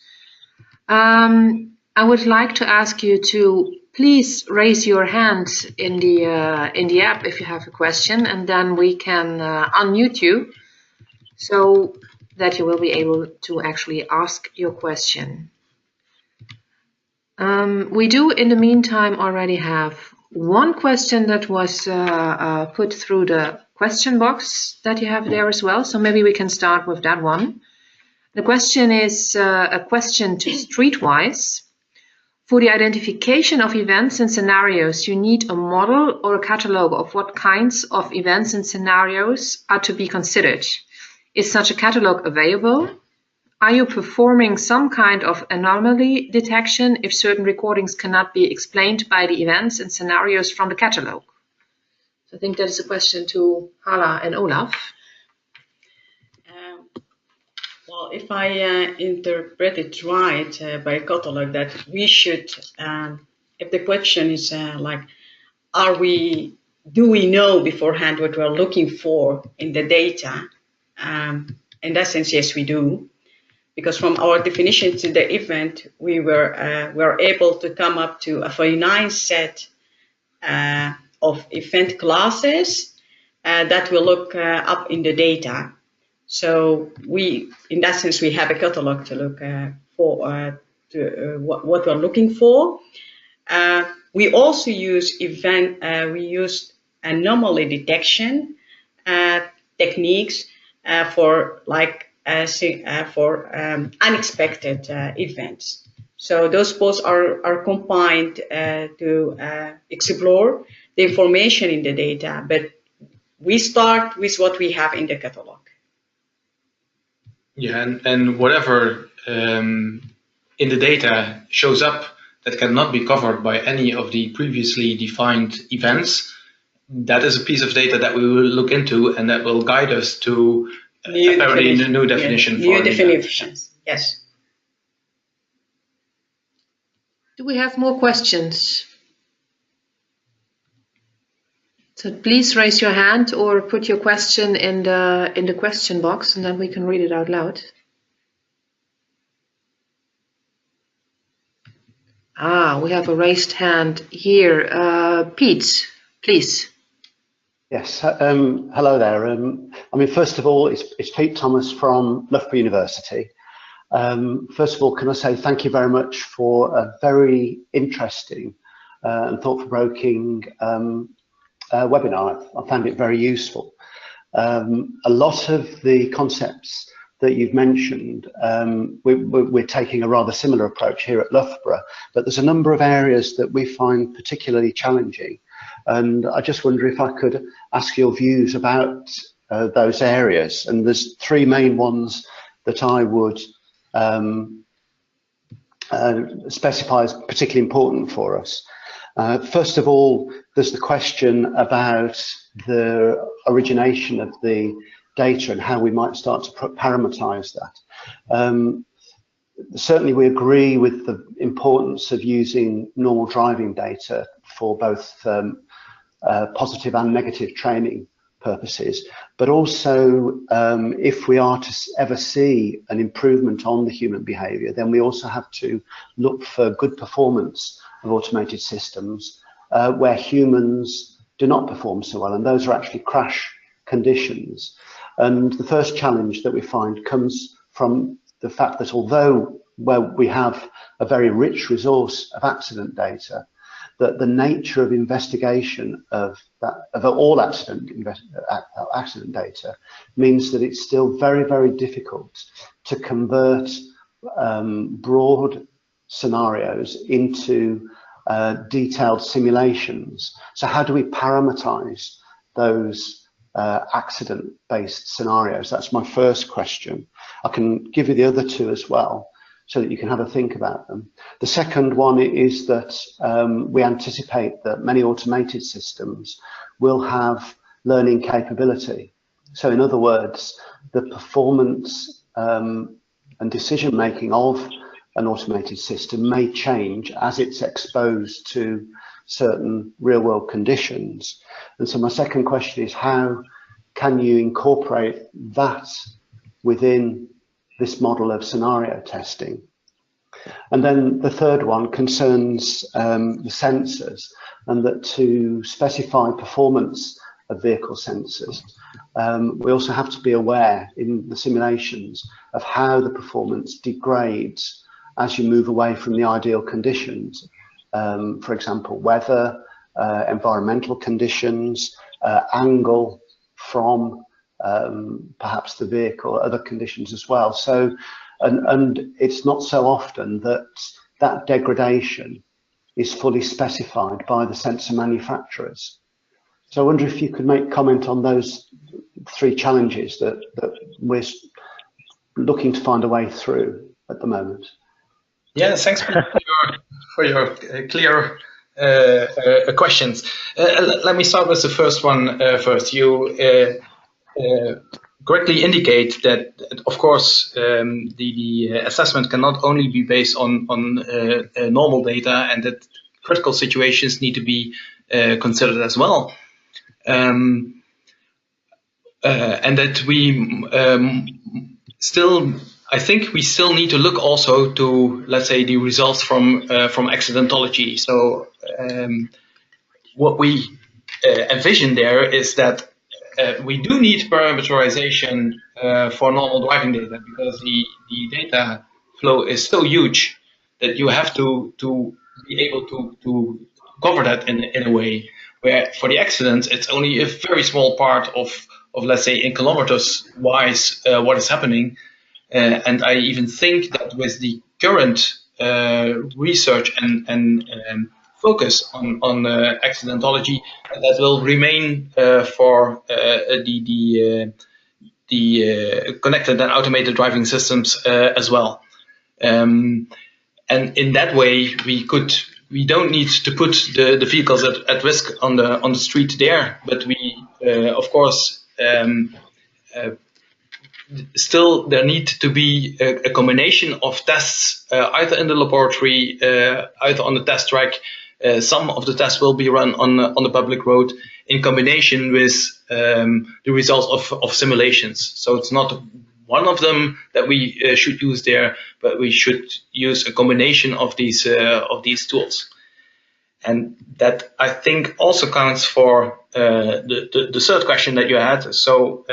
[SPEAKER 1] I would like to ask you to please raise your hand in the app if you have a question, and then we can unmute you so that you will be able to actually ask your question. We do, in the meantime, already have one question that was put through the question box that you have there as well. So maybe we can start with that one. The question is a question to Streetwise. For the identification of events and scenarios, you need a model or a catalog of what kinds of events and scenarios are to be considered. Is such a catalog available? Are you performing some kind of anomaly detection if certain recordings cannot be explained by the events and scenarios from the catalog? So I think that is a question to Hala and Olaf.
[SPEAKER 3] Well, if I interpret it right by a catalog, that we should, if the question is like, do we know beforehand what we're looking for in the data? In that sense, yes, we do. Because from our definition to the event, we were able to come up to a finite set of event classes that will look up in the data. So in that sense, we have a catalog to look for what we're looking for. We also use we use anomaly detection techniques for unexpected events. So those both are combined to explore the information in the data, but we start with what we have in the catalog.
[SPEAKER 2] Yeah, and whatever in the data shows up that cannot be covered by any of the previously defined events, that is a piece of data that we will look into, and that will guide us to new definition.
[SPEAKER 3] New definitions, yes.
[SPEAKER 1] Do we have more questions? So please raise your hand or put your question in the question box, and then we can read it out loud. We have a raised hand here. Pete, please.
[SPEAKER 5] Yes, hello there. I mean, first of all, it's Pete Thomas from Loughborough University. First of all, can I say thank you very much for a very interesting and thought-provoking webinar. I found it very useful. A lot of the concepts that you've mentioned, we're taking a rather similar approach here at Loughborough, but there's a number of areas that we find particularly challenging. And I just wonder if I could ask your views about those areas. And there's three main ones that I would specify as particularly important for us. First of all, there's the question about the origination of the data and how we might start to parameterize that. Certainly we agree with the importance of using normal driving data for both positive and negative training purposes, but also if we are to ever see an improvement on the human behavior, then we also have to look for good performance of automated systems where humans do not perform so well, and those are actually crash conditions. And the first challenge that we find comes from the fact that although we have a very rich resource of accident data, that the nature of investigation of all accident data means that it's still very, very difficult to convert broad scenarios into detailed simulations. So how do we parameterize those accident-based scenarios? That's my first question. I can give you the other two as well, so that you can have a think about them. The second one is that we anticipate that many automated systems will have learning capability. So in other words, the performance and decision-making of an automated system may change as it's exposed to certain real-world conditions. And so my second question is, how can you incorporate that within this model of scenario testing? And then the third one concerns the sensors, and that to specify performance of vehicle sensors, we also have to be aware in the simulations of how the performance degrades as you move away from the ideal conditions. For example, weather, environmental conditions, angle from perhaps the vehicle, other conditions as well. So, and it's not so often that that degradation is fully specified by the sensor manufacturers. So I wonder if you could make comment on those three challenges that we're looking to find a way through at the moment.
[SPEAKER 2] Yeah, thanks for your clear questions. Let me start with the first one first. You correctly indicate that, of course, the assessment cannot only be based on normal data, and that critical situations need to be considered as well. And that we I think we still need to look also to, let's say, the results from accidentology. So what we envision there is that we do need parameterization for normal driving data, because the data flow is so huge that you have to be able to cover that in a way where for the accidents it's only a very small part of let's say in kilometers wise what is happening. And I even think that with the current research and focus on accidentology, that will remain for the connected and automated driving systems as well. And in that way, we don't need to put the vehicles at risk on the street there, but we of course still there need to be a combination of tests, either in the laboratory, either on the test track. Some of the tests will be run on the public road in combination with the results of simulations. So it's not one of them that we should use there, but we should use a combination of these tools. And that, I think, also counts for the third question that you had. So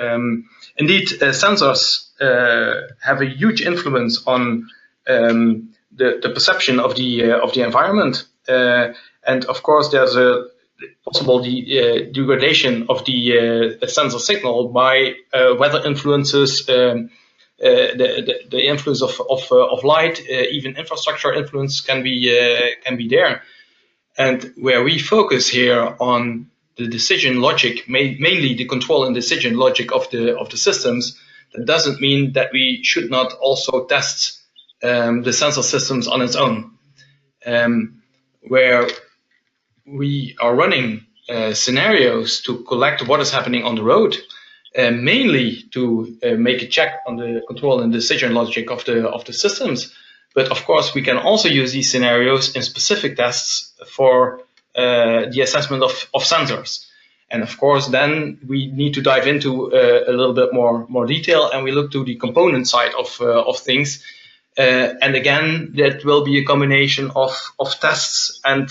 [SPEAKER 2] indeed, sensors have a huge influence on the perception of the environment. And of course, there's a possible degradation of the sensor signal by weather influences, the influence of light, even infrastructure influence can be there. And where we focus here on the decision logic, mainly the control and decision logic of the systems, that doesn't mean that we should not also test the sensor systems on its own. Where we are running scenarios to collect what is happening on the road, mainly to make a check on the control and decision logic of the systems. But of course, we can also use these scenarios in specific tests for the assessment of sensors. And of course, then we need to dive into a little bit more detail, and we look to the component side of things. And again, that will be a combination of tests and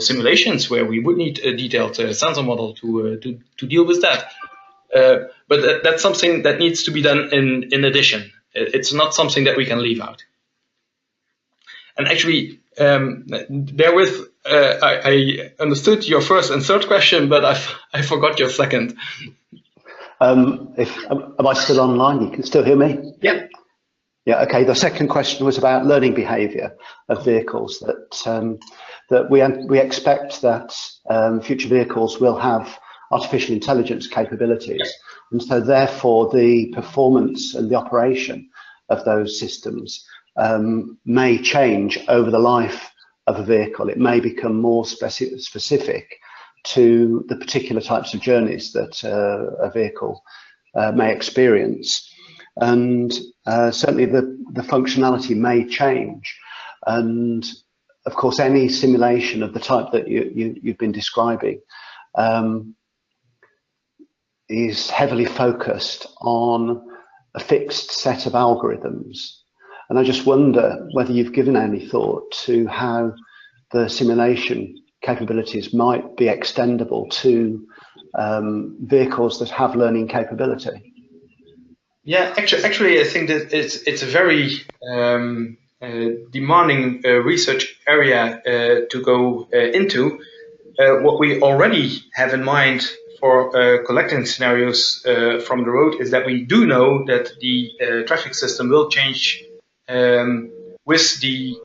[SPEAKER 2] simulations, where we would need a detailed sensor model to deal with that. But that's something that needs to be done in addition. It's not something that we can leave out. And actually, therewith, I understood your first and third question, but I forgot your second.
[SPEAKER 5] Am I still online? You can still hear me?
[SPEAKER 2] Yeah.
[SPEAKER 5] Yeah. Okay. The second question was about learning behaviour of vehicles. That we expect that future vehicles will have artificial intelligence capabilities, and so therefore the performance and the operation of those systems may change over the life of a vehicle. It may become more specific to the particular types of journeys that a vehicle may experience, and certainly the functionality may change. And of course, any simulation of the type that you've been describing is heavily focused on a fixed set of algorithms. And I just wonder whether you've given any thought to how the simulation capabilities might be extendable to vehicles that have learning capability.
[SPEAKER 2] Yeah, actually, I think that it's a very demanding research area to go into. What we already have in mind for collecting scenarios from the road is that we do know that the traffic system will change with the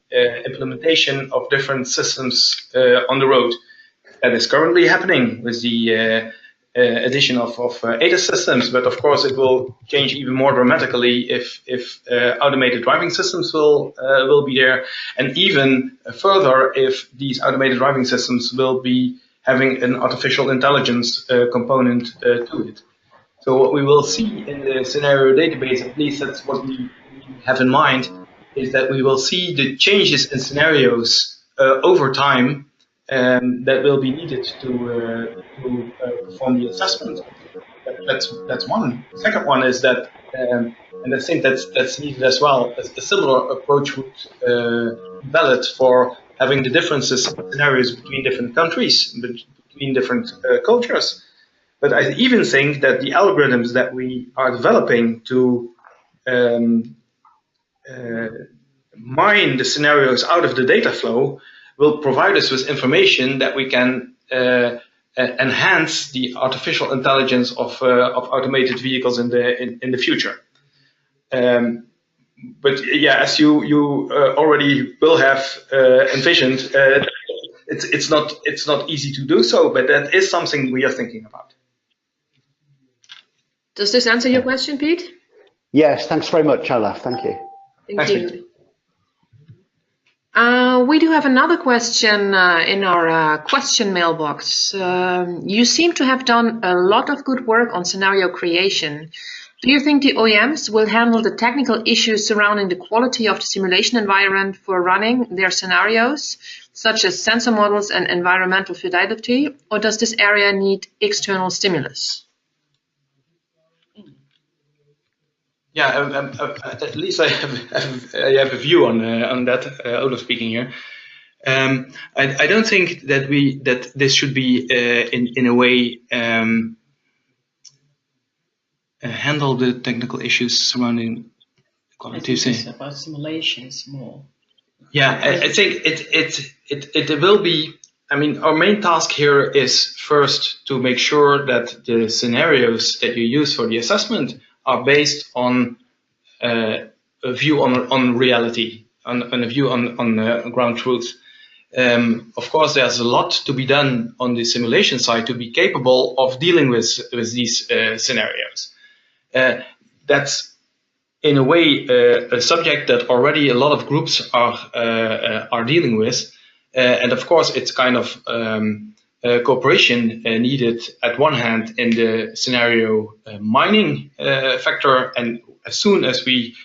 [SPEAKER 2] implementation of different systems on the road. That is currently happening with the addition of ADAS systems, but of course it will change even more dramatically if automated driving systems will be there, and even further if these automated driving systems will be having an artificial intelligence component to it. So what we will see in the scenario database, at least that's what we have in mind, is that we will see the changes in scenarios over time that will be needed to perform the assessment. That's one. The second one is that, and I think that's needed as well, a similar approach would be valid for having the differences in scenarios between different countries, between different cultures. But I even think that the algorithms that we are developing to mine the scenarios out of the data flow will provide us with information that we can enhance the artificial intelligence of automated vehicles in the future. But yeah, as you already will have envisioned, it's not easy to do so, but that is something we are thinking about.
[SPEAKER 1] Does this answer your question, Pete?
[SPEAKER 5] Yes, thanks very much, Olaf. Thank you.
[SPEAKER 1] Thank you. We do have another question in our question mailbox. You seem to have done a lot of good work on scenario creation. Do you think the OEMs will handle the technical issues surrounding the quality of the simulation environment for running their scenarios, such as sensor models and environmental fidelity, or does this area need external stimulus?
[SPEAKER 2] Yeah, at least I have a view on that. Olaf speaking here. I don't think that this should be in a way handle the technical issues surrounding quality.
[SPEAKER 3] It's about simulations more.
[SPEAKER 2] Yeah, I think it will be. I mean, our main task here is first to make sure that the scenarios that you use for the assessment are based on a view on reality, on a view on ground truth. Of course, there's a lot to be done on the simulation side to be capable of dealing with these scenarios. That's in a way a subject that already a lot of groups are dealing with, and of course it's kind of cooperation needed at one hand in the scenario mining factor, and as soon as we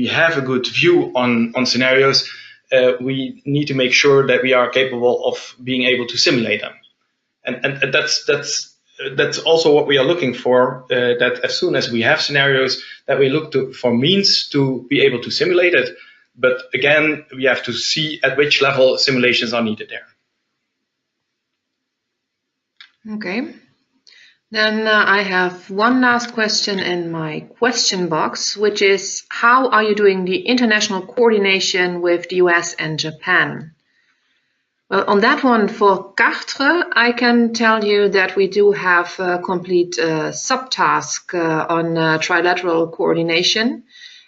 [SPEAKER 2] have a good view on scenarios, we need to make sure that we are capable of being able to simulate them, and that's also what we are looking for. That as soon as we have scenarios, that we look for means to be able to simulate it. But again, we have to see at which level simulations are needed there.
[SPEAKER 1] Okay. Then I have one last question in my question box, which is, how are you doing the international coordination with the US and Japan? Well, on that one for CARTRE, I can tell you that we do have a complete subtask on trilateral coordination.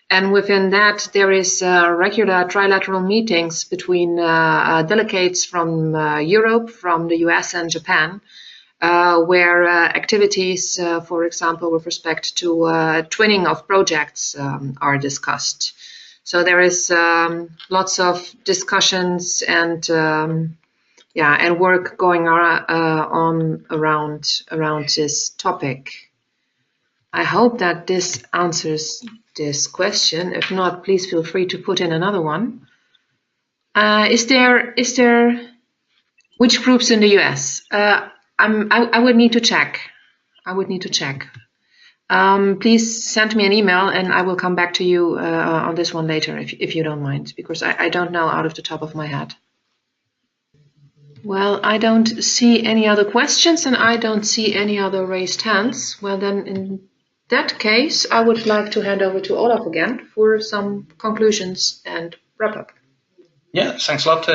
[SPEAKER 1] And within that, there is regular trilateral meetings between delegates from Europe, from the US and Japan, where activities, for example, with respect to twinning of projects are discussed. So there is lots of discussions and and work going on around this topic. I hope that this answers this question. If not, please feel free to put in another one. Is there which groups in the US? I would need to check. Please send me an email and I will come back to you on this one later if you don't mind, because I don't know out of the top of my head. Well, I don't see any other questions and I don't see any other raised hands. Well, then in that case, I would like to hand over to Olaf again for some conclusions and wrap up.
[SPEAKER 2] Yeah, thanks a lot,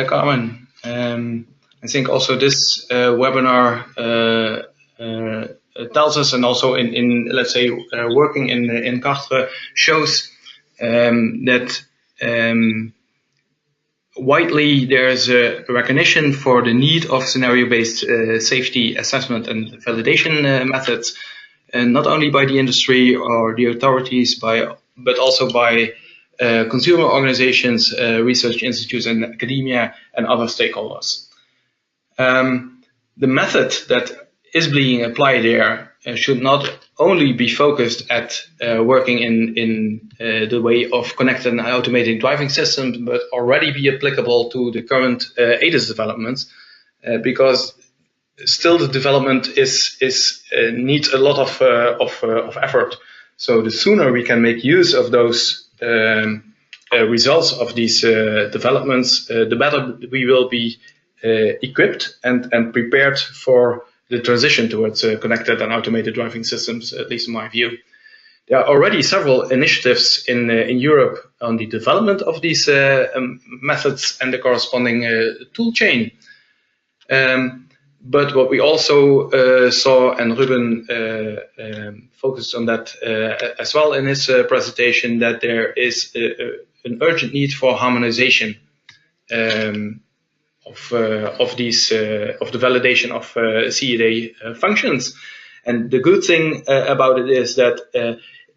[SPEAKER 2] Carmen. I think also this webinar tells us, and also in let's say working in CARTRE shows that widely there's a recognition for the need of scenario-based safety assessment and validation methods, and not only by the industry or the authorities, but also by consumer organizations, research institutes, and academia, and other stakeholders. The method that is being applied there should not only be focused at working in the way of connected and automated driving systems, but already be applicable to the current ADAS developments, because still the development needs a lot of effort. So the sooner we can make use of those results of these developments, the better we will be equipped and prepared for the transition towards connected and automated driving systems, at least in my view. There are already several initiatives in Europe on the development of these methods and the corresponding tool chain. But what we also saw, and Ruben focused on that as well in his presentation, that there is an urgent need for harmonization of the validation of CAD functions. And the good thing about it is that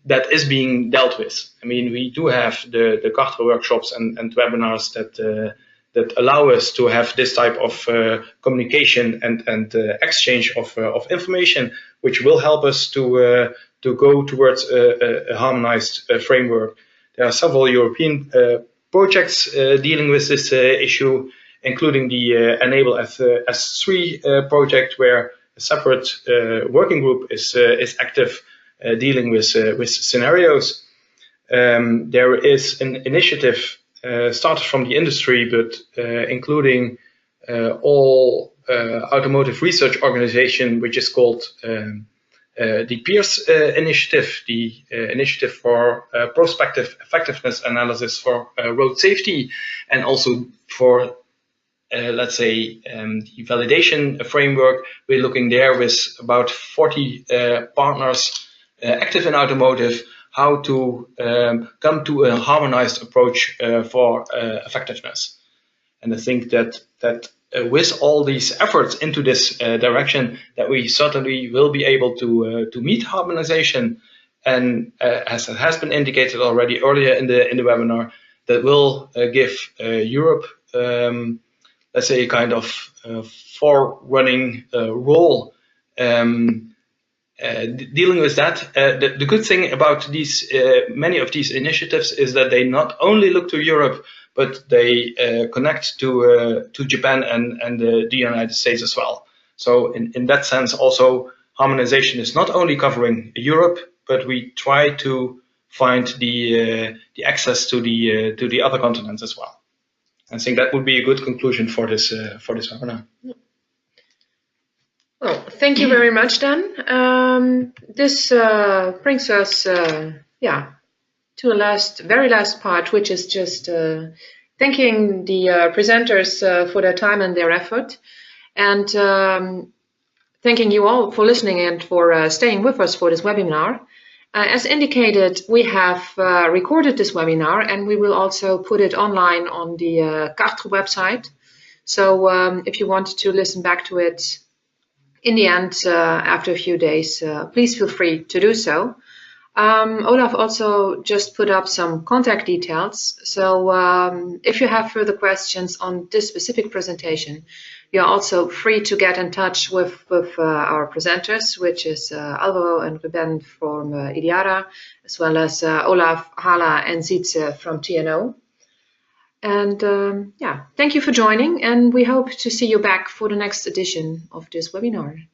[SPEAKER 2] that is being dealt with. I mean, we do have the CARTRE workshops and webinars that allow us to have this type of communication and exchange of information, which will help us to go towards a harmonized framework. There are several European projects dealing with this issue, including the Enable S3 project, where a separate working group is active dealing with scenarios. There is an initiative started from the industry, but including all automotive research organization, which is called the PEERS initiative, the initiative for prospective effectiveness analysis for road safety, and also for let's say the validation framework. We're looking there with about 40 partners active in automotive, how to come to a harmonized approach for effectiveness. And I think that with all these efforts into this direction, that we certainly will be able to meet harmonization, and as it has been indicated already earlier in the webinar, that will give Europe let's say a kind of forerunning role dealing with that. The good thing about these many of these initiatives is that they not only look to Europe, but they connect to Japan and the United States as well. So in that sense, also harmonization is not only covering Europe, but we try to find the access to the other continents as well. I think that would be a good conclusion for this webinar.
[SPEAKER 1] Well, thank you very much, Dan. This brings us, to a very last part, which is just thanking the presenters for their time and their effort, and thanking you all for listening and for staying with us for this webinar. As indicated, we have recorded this webinar, and we will also put it online on the CARTRE website. So if you want to listen back to it in the end after a few days, please feel free to do so. Olaf also just put up some contact details. So if you have further questions on this specific presentation, you're also free to get in touch with our presenters, which is Alvaro and Ruben from IDIADA, as well as Olaf, Hala, and Zietze from TNO. And thank you for joining, and we hope to see you back for the next edition of this webinar.